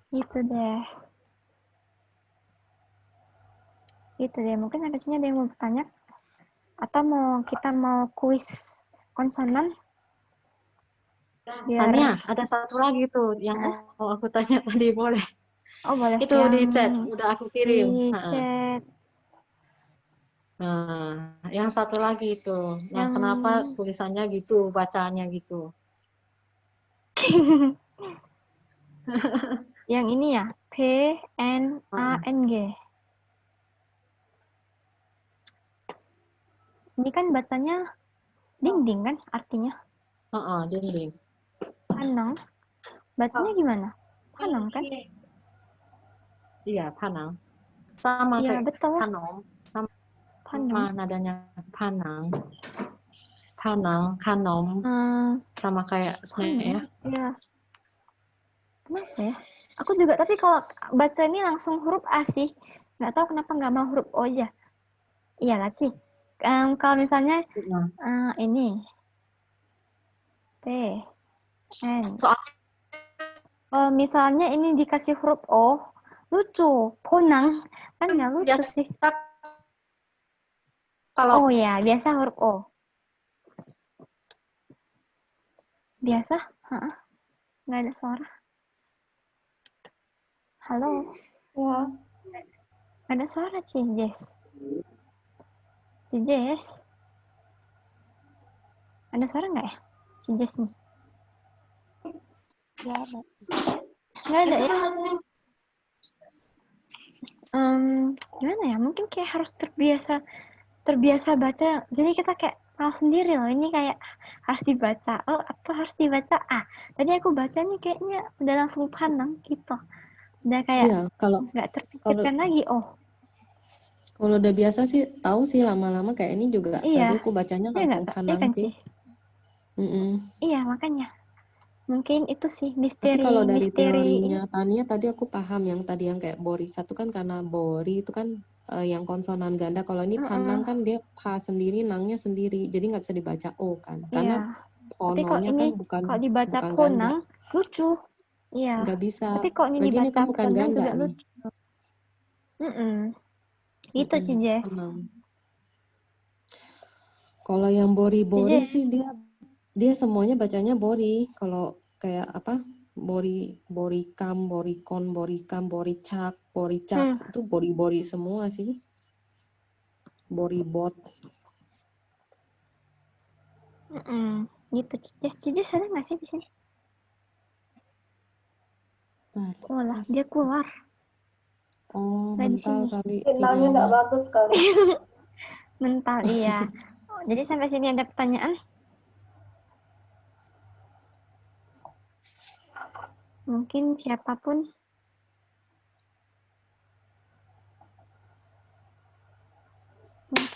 Gitu deh. Mungkin habisnya ada yang mau bertanya. Atau kita mau kuis konsonan? Biar Tania, ada satu lagi tuh yang mau aku tanya tadi, boleh? Oh boleh. Itu yang di chat, udah aku kirim. di Ha-ha. chat. Nah, yang satu lagi itu. Nah, Yang kenapa tulisannya gitu, bacaannya gitu? yang ini ya, PNANG. Ini kan bacanya dinding kan artinya? Dinding. Panang. Bacanya gimana? Panang kan? Iya, panang. Sama Iya, kayak betul. panom. Sama Panang. nadanya panang. Panang, kanom. Sama kayak snack ya. Iya. Kenapa ya? Aku juga, tapi kalau baca ini langsung huruf A sih. Nggak tahu kenapa nggak mau huruf O aja. Iya lah, Ci. Kalau misalnya ini P, N. Kalau misalnya ini dikasih huruf O, lucu. Ponang. Kan nggak lucu sih. Kalau Oh ya, biasa huruf O. Biasa? Nggak ada suara. Halo? Ya. Ada suara, Ci, Jess. Ci, Jess. Ada suara nggak ya? Ci, Jess nih. Nggak ada. Nggak ada ya? Gimana ya? Mungkin kayak harus terbiasa baca. Jadi kita kayak tahu sendiri loh. Ini kayak harus dibaca. Oh, apa harus dibaca? Tadi aku baca nih kayaknya udah langsung panang gitu. Udah kayak nggak terpikirkan lagi. Kalau udah biasa sih tahu sih lama-lama kayak ini juga. Iya. Tadi aku bacanya langsung panang kan, sih. Iya, makanya. Mungkin itu sih misteri. Tapi kalau dari teorinya Tania tadi aku paham yang tadi yang kayak bori satu kan karena bori itu kan yang konsonan ganda. Kalau ini panang kan dia H sendiri, nangnya sendiri. Jadi nggak bisa dibaca O kan. Karena pononya kan bukan kalau dibaca ponang lucu. Iya. Nggak bisa. Tapi kok ini Lagian dibaca kan bukan ponang ganda juga nih. lucu. Itu Ci Jess. Kalau yang bori-bori sih dia semuanya bacanya bori. Kalau kayak apa? Borikam, borikon, borikam, boricak, boricak itu bori-bori semua sih. Boribot. Gitu. Cijes ada nggak sih di sini? Oh lah, dia keluar. Oh, mental kali. Sinyalnya nggak bagus kali. Mental, iya. Jadi sampai sini ada pertanyaan? Mungkin siapapun.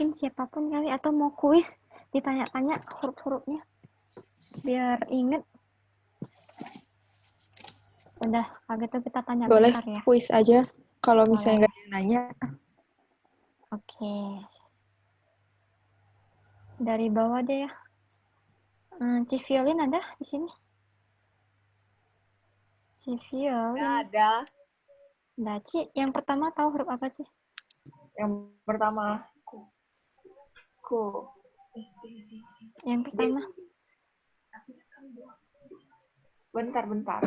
Kali, atau mau kuis, ditanya-tanya huruf-hurufnya. Biar inget. Udah, kalau gitu kita tanya Boleh bentar ya. kuis aja, kalau misalnya nggak ada yang nanya. Oke. Dari bawah deh ya. Ci Violin ada di sini? Ci Violin. ada. Nah, Ci, yang pertama tahu huruf apa, Ci? Yang pertama ku. Yang pertama. Bentar. Bentar.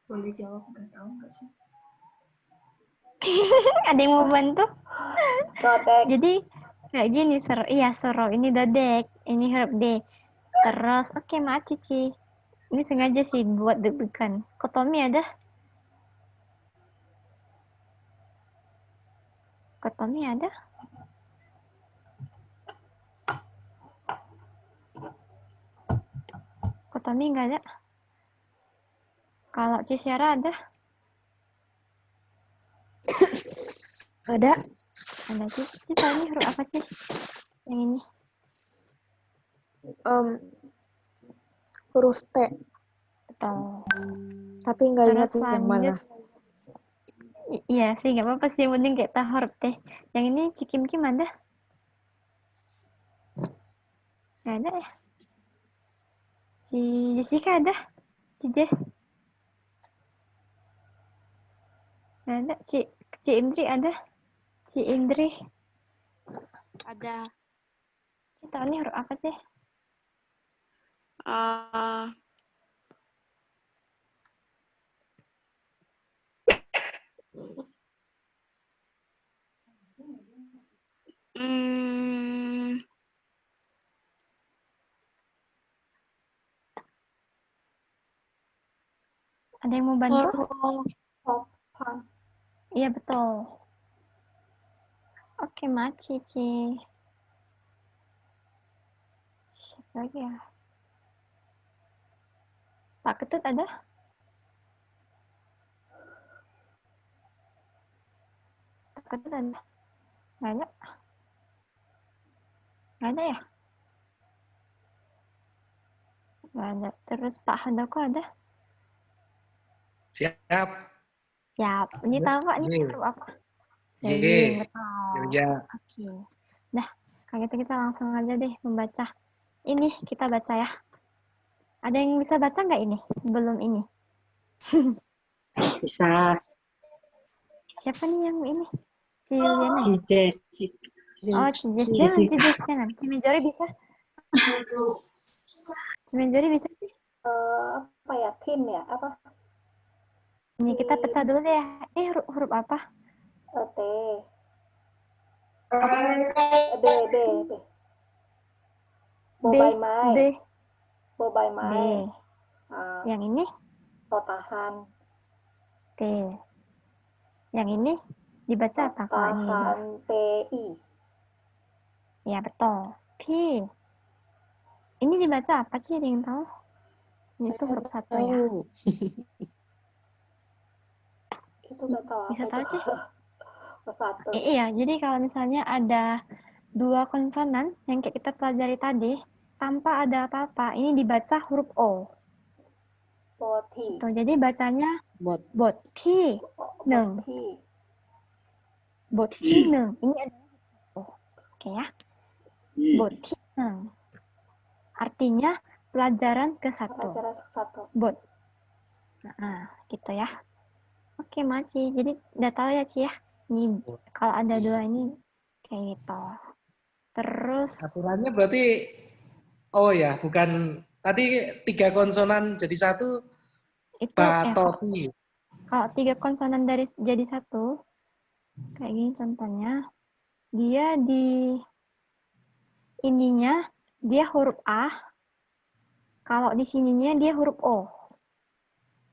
Boleh jawab, nggak tahu nggak sih? Ada yang mau bantu? Dodek. Jadi kayak gini, Sero. Ini dodek, ini huruf D. Terus, oke, maaf Cici. Ini sengaja sih buat deg-degan. Kotomi ada? Kotomi ada? Kotomi nggak ada? Kalau Cisiara ada? Ada. Ada sih. Cita ini huruf apa sih? Yang ini. Huruf T. gitu. Tapi nggak ingat Terus yang lanjut. mana. Iya sih, nggak apa-apa sih, mending kayak tahu huruf teh. Yang ini Cikim Kim ada? Nggak ada ya? Si Jessica ada? Si Jess? Nggak ada. Ci Indri ada? Ci Indri? Ada. Ci tahu nih huruf apa sih? Ada yang mau bantu? Topan. Iya betul. Oke, Cici. Siapa lagi ya? Pak Ketut ada? Pak Ketut ada? Nggak ada? Nggak ada ya? Nggak ada. Terus Pak Handoko ada? Siap. Siap. Ini tahu Pak, ini huruf apa? Ye. Betul. Ya. Oke. Nah, kalau gitu kita langsung aja deh membaca. Ini kita baca ya. Ada yang bisa baca nggak ini? Belum ini. Bisa. Siapa nih yang ini? Si Yuliana Si ya? Jess. Oh, si Jess. Jangan, si Jess. Jangan. Si Menjori bisa? Si Menjori bisa sih? Apa ya? Tim ya? Apa? Ini kita pecah dulu ya. Ini huruf apa? T. B. Bobai Mai. D. Bobai B. Mai. Yang ini? Totahan. T. Yang ini dibaca apa kalau ini? Totahan TI. Ya, betul. T. Ini dibaca apa sih? Ada yang tahu? Ini tuh huruf satu ya. Itu nggak tahu Bisa apa tahu itu. sih? Satu. Iya, jadi kalau misalnya ada dua konsonan yang kayak kita pelajari tadi, tanpa ada apa-apa, ini dibaca huruf O. Boti. Tuh, jadi bacanya boti neng. Boti neng. Ini adalah O. Oke ya. Boti neng. Artinya pelajaran ke-1. Pelajaran ke-1. Bot. Nah, gitu ya. Oke, Maci. Jadi udah tahu ya, Ci ya. Ini kalau ada dua ini kayak gitu. Terus Aturannya berarti ya, bukan tadi 3 konsonan jadi 1 itu batoti. kalau 3 konsonan dari jadi 1 kayak gini contohnya, dia di ininya dia huruf A, kalau di sininya dia huruf O.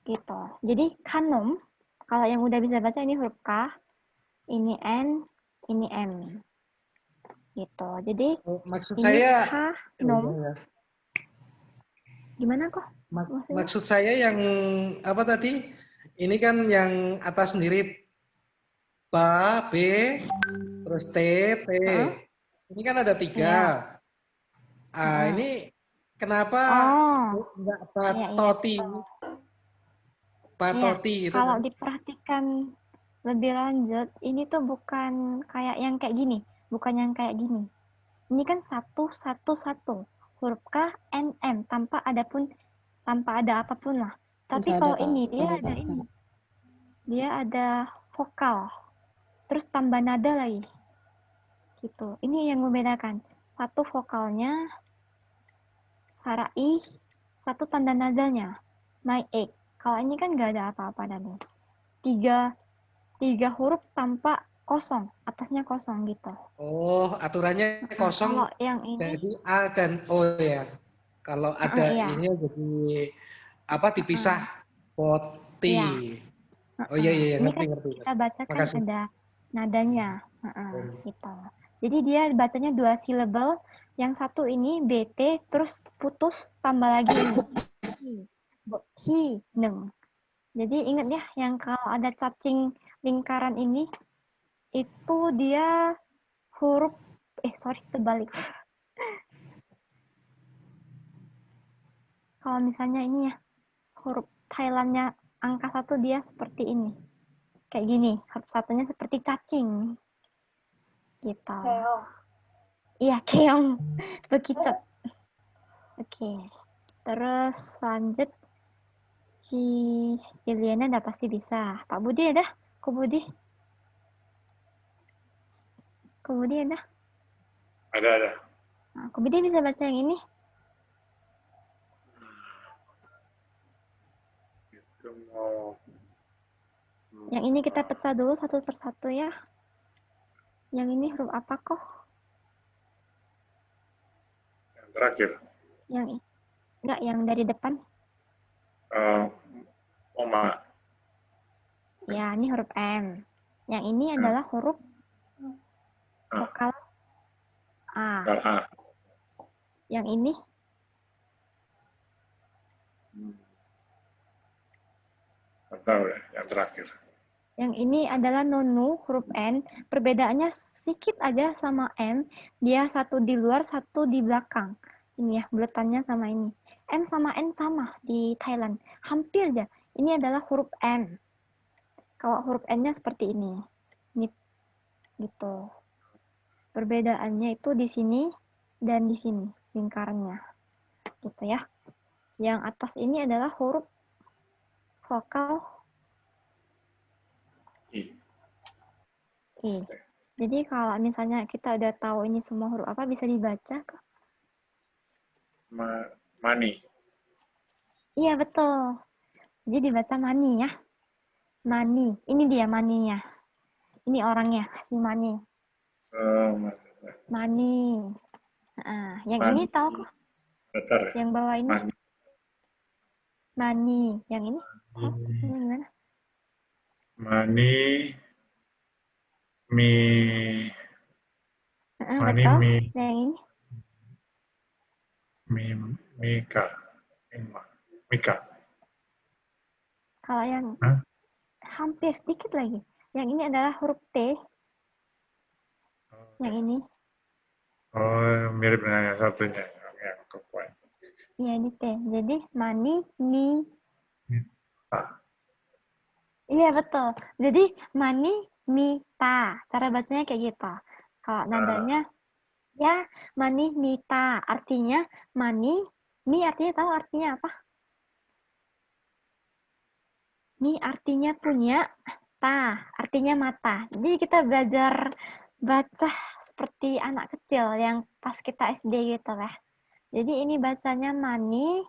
Gitu. Jadi kanom, kalau yang udah bisa baca ini huruf K, ini N, ini M. Gitu. Jadi Maksud ini saya nom. Gimana kok? Maksud saya yang apa tadi? Ini kan yang atas sendiri ba, B, terus T, T. Ini kan ada 3. Iya. Ini kenapa enggak batoti? Batoti itu. Kalau diperhatikan lebih lanjut, ini tuh bukan kayak yang kayak gini, bukan yang kayak gini. Ini kan 111 huruf K, N, M tanpa ada apapun lah. Tapi kalau ini dia ada ini, dia ada vokal, terus tambah nada lagi, gitu. Ini yang membedakan. 1 vokalnya sarai, 1 tanda nadanya my egg. Kalau ini kan nggak ada apa-apa tadi. 3 huruf tanpa kosong, atasnya kosong gitu. Oh, aturannya kosong. Kalau yang ini jadi A dan O ya. Kalau ada ini jadi apa dipisah poti. Oh iya ini ngerti. Kita baca kan Makasih. ada nadanya, gitu. Jadi dia bacanya 2 syllable. Yang satu ini BT terus putus tambah lagi ini. Neng. Jadi ingat ya, yang kalau ada cacing lingkaran ini itu dia huruf terbalik. Kalau misalnya ini ya, huruf Thailandnya angka 1 dia seperti ini. Kayak gini, huruf satunya seperti cacing. Gitu. Keong. Iya, keong. Bekicot. Oke. Terus lanjut. Ciliana udah pasti bisa. Pak Budi ada? Ko Budi? Ko Budi ada? Ada. Nah, Ko Budi bisa baca yang ini? Itu mau Yang ini kita pecah dulu satu persatu ya. Yang ini huruf apa kok? yang terakhir. Enggak, yang dari depan. Oma. Ya, ini huruf M. Yang ini adalah huruf vokal A. Vokal A. Yang ini Nggak tahu ya, yang terakhir. Yang ini adalah nonu, huruf N. Perbedaannya sedikit aja sama M. Dia satu di luar, satu di belakang. Ini ya, buletannya sama ini. M sama N sama di Thailand. Hampir aja. Ini adalah huruf M. Kalau huruf N-nya seperti ini. Ini gitu. Perbedaannya itu di sini dan di sini lingkarannya. Gitu ya. Yang atas ini adalah huruf vokal I. Jadi kalau misalnya kita udah tahu ini semua huruf apa, bisa dibaca kok. Mani. Iya, betul. Jadi dibaca mani ya. Mani. Ini dia maninya. Ini orangnya, si mani. Mani. Nah, yang Mani. ini tahu kok. Datar ya? Yang bawah ini. Mani. Yang ini? Oh, ini gimana? Mani. Mani, betul. mi. Yang ini? Mika. Kalau yang hampir sedikit lagi. Yang ini adalah huruf T. Yang ini. Oh, mirip dengan yang satunya. Yang kepoin. Iya, ini T. Jadi, mani, mi. Iya, betul. Jadi, mani, mi, ta. Cara bacanya kayak gitu. Kalau nadanya, ya, mani, mi, ta. Artinya, mani, mi artinya tahu artinya apa? Mi artinya punya, ta artinya mata. Jadi kita belajar baca seperti anak kecil yang pas kita SD gitu lah. Jadi ini bahasanya mani,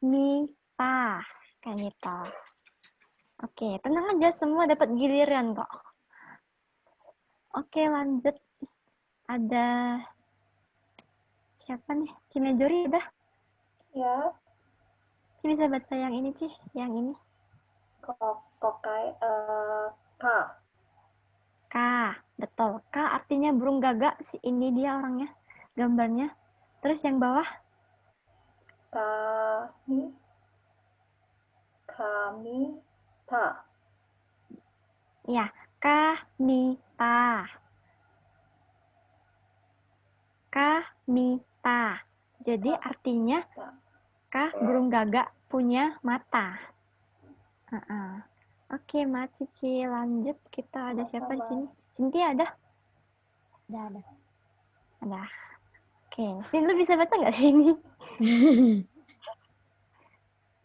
mi, ta. Kayak gitu. Oke, tenang aja, semua dapat giliran kok. Oke, lanjut. Ada siapa nih? Cimejori udah? Ya. Ci bisa baca yang ini, Ci. Yang ini. Kokai, K. K, betul. K artinya burung gagak. Ini dia orangnya, gambarnya. Terus yang bawah? Kami, ta. Ya, kamita. Kamita. Jadi artinya K burung gagak punya mata. Oke, Mak Cici, lanjut. Kita ada siapa di sini? Cynthia ada? Ada. Oke, Sin, lu bisa baca nggak sini?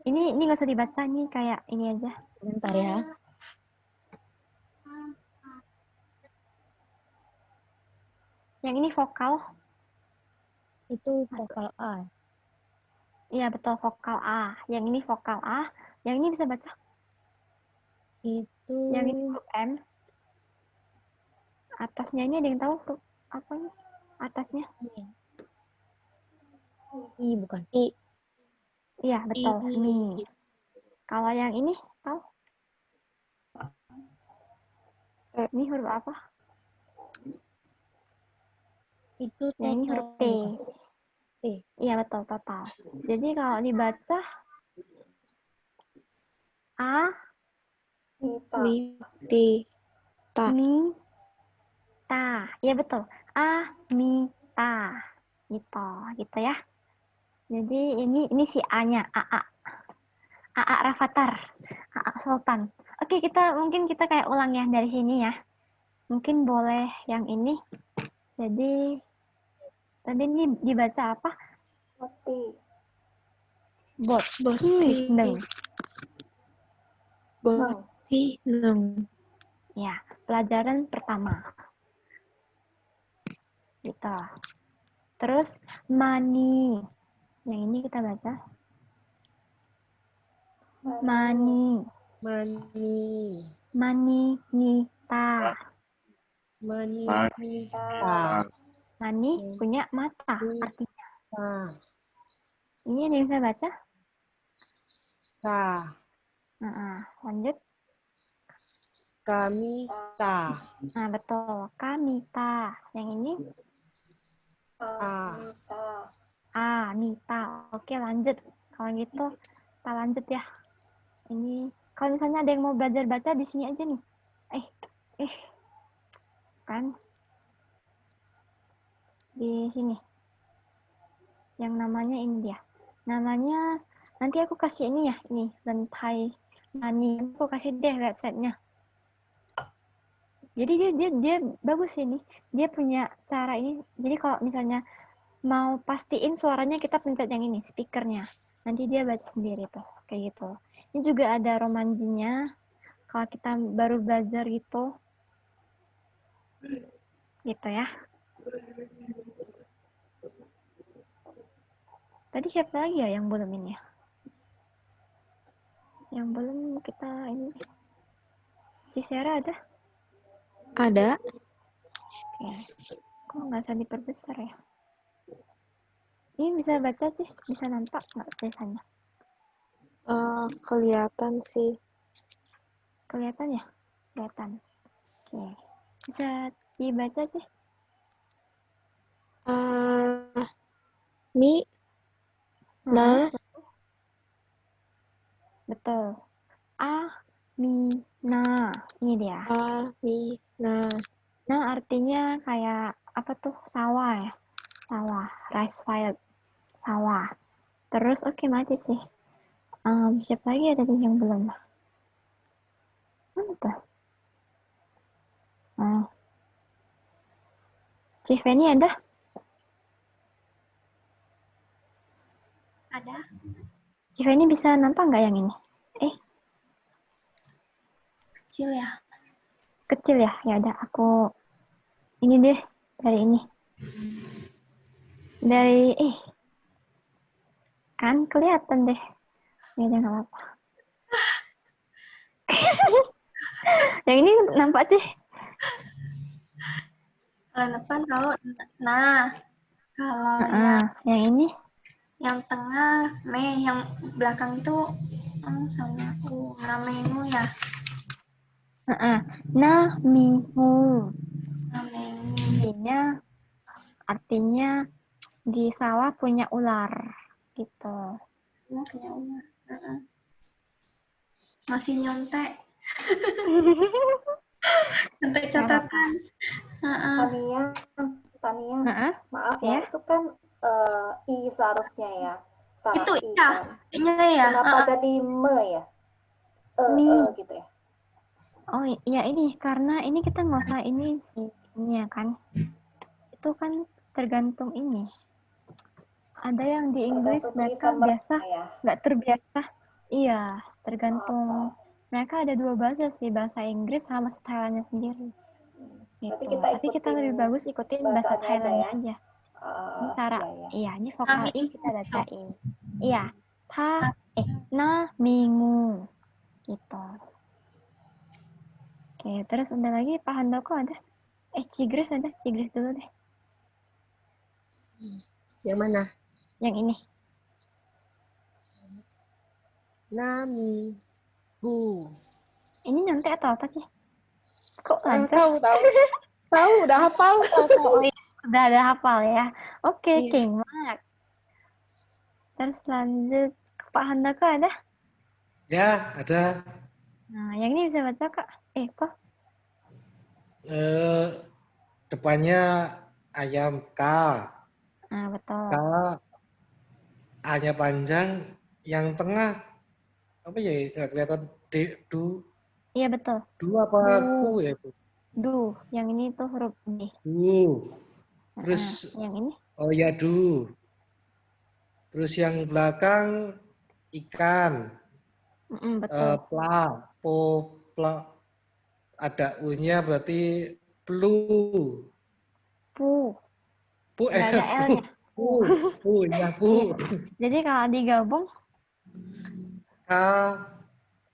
Ini nggak usah dibaca nih, kayak ini aja. Bentar ya. Yang ini vokal. Itu vokal A. Iya, betul, vokal A. Yang ini vokal A. Yang ini bisa baca? Itu. Yang ini huruf M. Atasnya ini ada yang tahu huruf apa ini? Atasnya? I bukan. I. Iya, betul. Mi. Kalau yang ini, tahu? Ini huruf apa? Itu yang ini huruf T. T. Iya, betul, total. Jadi kalau dibaca A, Mi, ti, ta. mi, ta. Iya, betul. A, mi, ta. Gitu ya. Jadi ini si A-nya, AA. AA Rafathar, AA Sultan. Oke, mungkin kita kayak ulang ya dari sini ya. Mungkin boleh yang ini. Jadi tadi ini dibaca apa? Boti. Boti. Neng. Boti. Neng. Ya, pelajaran pertama. Gitu. Terus mani. Yang ini kita baca. Mani. Mani nita. Mani punya mata artinya. Ini yang bisa baca? Lanjut. Kamita. Nah, betul. Kamita. Yang ini? Mita. Oke, lanjut. Kalau gitu, kita lanjut ya. Ini, kalau misalnya ada yang mau belajar baca, di sini aja nih. Kan? Di sini. Yang namanya ini dia. Namanya, nanti aku kasih ini ya. Ini, Lentai Mani. Aku kasih deh websitenya. Jadi dia bagus ini. Dia punya cara ini. Jadi kalau misalnya mau pastiin suaranya, kita pencet yang ini, speakernya. Nanti dia baca sendiri tuh, kayak gitu. Ini juga ada romanjinya. Kalau kita baru belajar gitu. Gitu ya. Tadi siapa lagi ya yang belum ini ya? Yang belum kita ini. Cisera ada? Ada. Oke. Kok nggak usah diperbesar ya? Ini bisa baca sih? Bisa nampak nggak tulisannya? Kelihatan sih. Kelihatan ya? Kelihatan. Oke. Bisa dibaca sih? Mi. Na. Betul. Mi, na. Ini dia. Mi, na. Nah, artinya kayak apa tuh? Sawah ya? Sawah. Rice field. Sawah. Terus, oke, mati sih. Siapa lagi ada yang belum? Mana tuh? Civeni ada? Ada. Civeni bisa nampak nggak yang ini? Kecil ya? Kecil ya? Ya ada, aku ini deh, dari ini. Dari, kan kelihatan deh. Ya udah nggak apa-apa. Yang ini nampak sih. Kalau depan tahu. Nah, kalau yang ini? Yang tengah me, yang belakang itu sama namengu ya. Namengu. Artinya di sawah punya ular gitu. Punya ular. Masih nyontek. Nyontek catatan. Tania, maaf ya, itu kan I seharusnya ya. Itu I iya, kan. ya. Kenapa jadi me ya? Gitu ya. Oh iya ini, karena ini kita nggak usah ini sih, ini ya kan. Itu kan tergantung ini. Ada yang di Inggris mereka biasa nggak terbiasa. Iya, tergantung. Mereka ada dua bahasa sih, bahasa Inggris sama Thailandnya sendiri. Gitu. Tapi kita lebih bagus ikutin bahasa Thailandnya aja. Ini cara, ini vokal I kita bacain. Iya, na, mingu. Gitu. Oke, terus ada lagi Pak Handoko ada? Cigres ada? Cigres dulu deh. Yang mana? Yang ini. Nami. Bu. Ini nanti atau apa sih? Kok lancar? Tahu, udah hafal. Udah ada hafal ya. Oke, King Mark. Terus lanjut ke Pak Handoko ada? Ya, ada. Nah, yang ini bisa baca Kak? Kok? Depannya ayam K. Nah, betul. K. A-nya panjang, yang tengah apa ya? Nggak kelihatan. Iya betul. Du apa ku ya itu? Du. Yang ini tuh huruf D. Du. Terus Yang ini? oh ya du. Terus yang belakang ikan. Betul. Pla. Ada u-nya berarti plu. Pu. Pu Nggak ada L-nya. Ya pu. Jadi kalau digabung?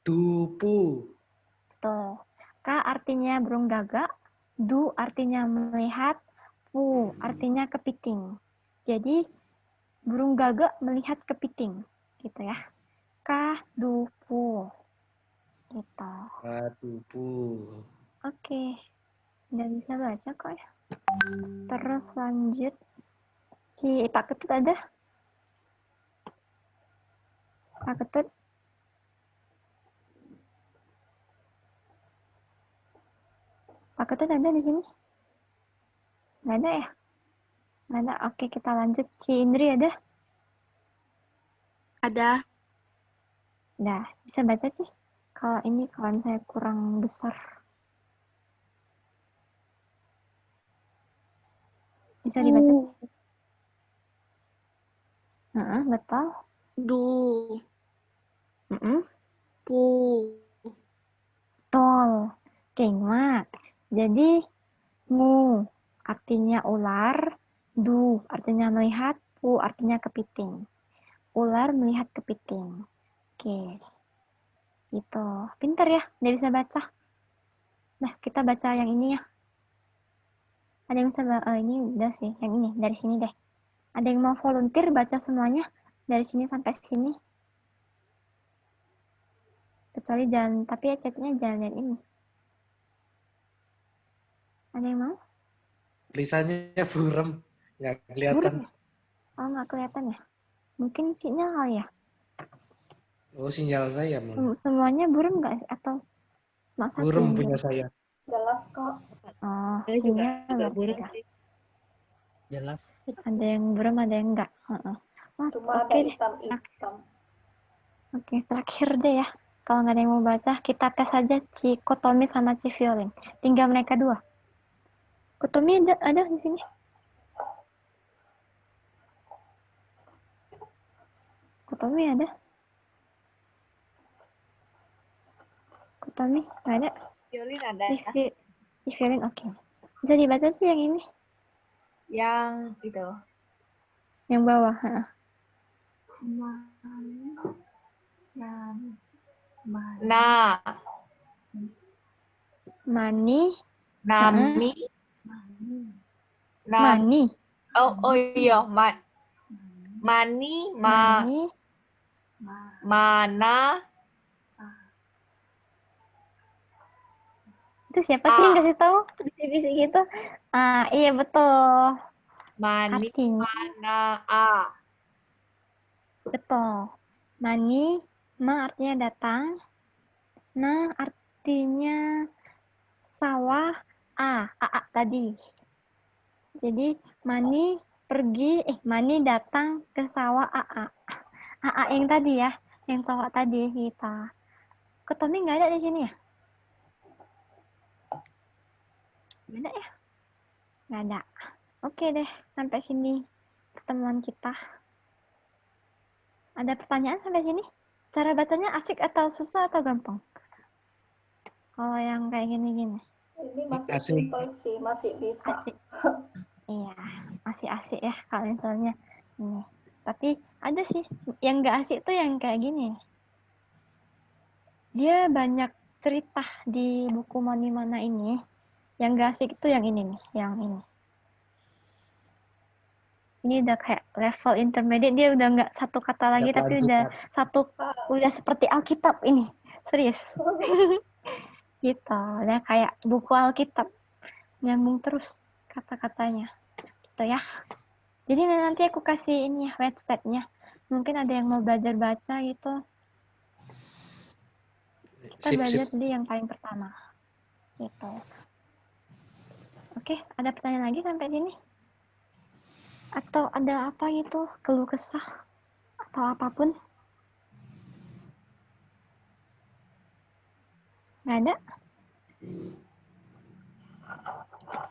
Dupu. Tuh. K artinya burung gagak, du artinya melihat, pu artinya kepiting. Jadi burung gagak melihat kepiting, gitu ya. Kadupu. Gitu. Kadupu. Oke. Udah bisa baca kok ya. Terus lanjut. Pak Ketut ada? Pak Ketut? Pak Ketut ada di sini? Nggak ada ya? Nggak ada. Oke, kita lanjut. Indri ada? Ada. Nah, bisa baca sih. Kalau ini kawan saya kurang besar. Bisa dibaca? Betul. Du. Pu. Betul. King mาก. Jadi, ngu artinya ular, du artinya melihat, pu artinya kepiting. Ular melihat kepiting. Oke. Gitu. Pinter ya, dia bisa baca. Nah, kita baca yang ini ya. Ada yang bisa ini udah sih, yang ini dari sini deh. Ada yang mau volunteer baca semuanya dari sini sampai sini? Kecuali jangan, tapi ya chatnya jangan yang ini. Ada yang mau? Tulisannya burem, nggak kelihatan. Burem ya? Oh, nggak kelihatan ya? Mungkin sinyal kali ya? Oh, sinyal saya. Semuanya burem nggak sih? Atau satu burem yang punya burem? saya. Jelas kok. Oh, Saya juga sinyal burem ya. sih. Jelas. Ada yang burem, ada yang enggak. Cuma ada hitam-hitam. Oke, terakhir deh ya. Kalau nggak ada yang mau baca, kita tes aja si Kotomi sama si Violin. Tinggal mereka dua. Kotomi ada di sini? Kotomi ada? Kotomi nggak ada? Violin ada. Si Violin oke. Bisa dibaca sih yang ini? Yang itu. Yang bawah. Nah. Mani. Nami. Mani. Oh iya, Mani, mana. Itu siapa sih yang kasih tahu? Bisik-bisik gitu. Iya betul. Mani, mana, a. Betul. Mani, ma artinya datang. Na artinya sawah. A tadi. Jadi Mani datang ke sawah A yang tadi ya, yang cowok tadi kita. Kotomi nggak ada di sini ya? Nggak ada ya? Nggak ada. Oke deh, sampai sini pertemuan kita. Ada pertanyaan sampai sini? Cara bacanya asik atau susah atau gampang? Kalau yang kayak gini-gini. Ini masih simple sih, masih bisa. Asik. Iya, masih asik ya kalau misalnya ini. Tapi ada sih yang nggak asik tuh yang kayak gini. Dia banyak cerita di buku Moni Mana ini. Yang nggak asik itu yang ini nih, yang ini. Ini udah kayak level intermediate, dia udah nggak satu kata lagi, tapi udah seperti Alkitab ini. Serius. Gitu, udah kayak buku Alkitab. Nyambung terus kata-katanya. Gitu ya. Jadi nanti aku kasih ini ya, website-nya. Mungkin ada yang mau belajar baca gitu. Kita belajar tadi yang paling pertama. Gitu. Oke, ada pertanyaan lagi sampai sini? Atau ada apa gitu, keluh kesah atau apapun? Nggak ada?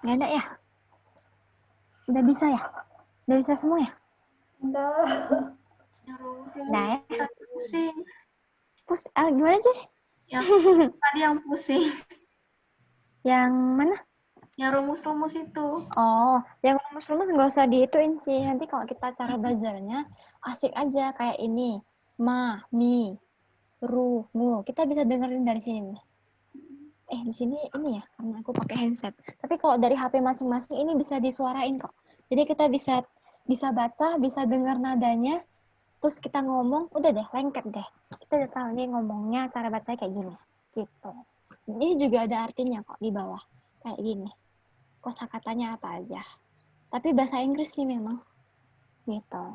Nggak ada ya? Udah bisa ya? Udah bisa semua ya? Enggak. Nah ya? Pusing. Gimana sih? Yang tadi yang pusing. Yang mana? Yang rumus-rumus itu. Oh, yang rumus-rumus nggak usah diituin sih. Nanti kalau kita cara belajarnya asik aja kayak ini. Ma, mi, ru, mu. Kita bisa dengerin dari sini nih. Di sini ini ya, karena aku pakai handset. Tapi kalau dari HP masing-masing ini bisa disuarain kok. Jadi kita bisa baca, bisa dengar nadanya, terus kita ngomong, udah deh, lengket deh. Kita udah tahu nih ngomongnya, cara bacanya kayak gini. Gitu. Ini juga ada artinya kok di bawah. Kayak gini. Kosakatanya apa aja. Tapi bahasa Inggris sih memang. Gitu.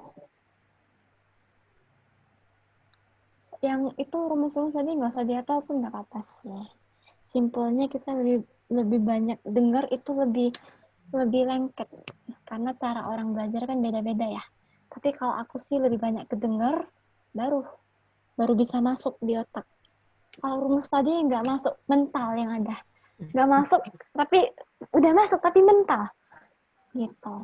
Yang itu rumus-rumus tadi nggak usah dihafal pun nggak apa-apa sih. Simpelnya kita lebih banyak dengar itu lebih lengket. Karena cara orang belajar kan beda-beda ya. Tapi kalau aku sih lebih banyak kedenger, baru bisa masuk di otak. Kalau rumus tadi nggak masuk, mental yang ada. Nggak masuk, tapi udah masuk, tapi mental. Gitu.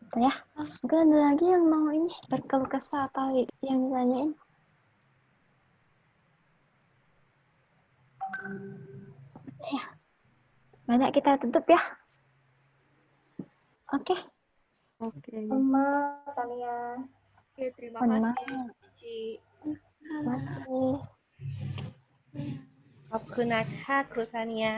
Gitu ya. Mungkin ada lagi yang mau ini, berkeluh kesah atau yang ditanyain? Ya. Banyak kita tutup ya. Oke. Sama Tania. Oke, terima Sama. kasih, Cici. Terima kasih. ขอบคุณนะคะครูธาเนีย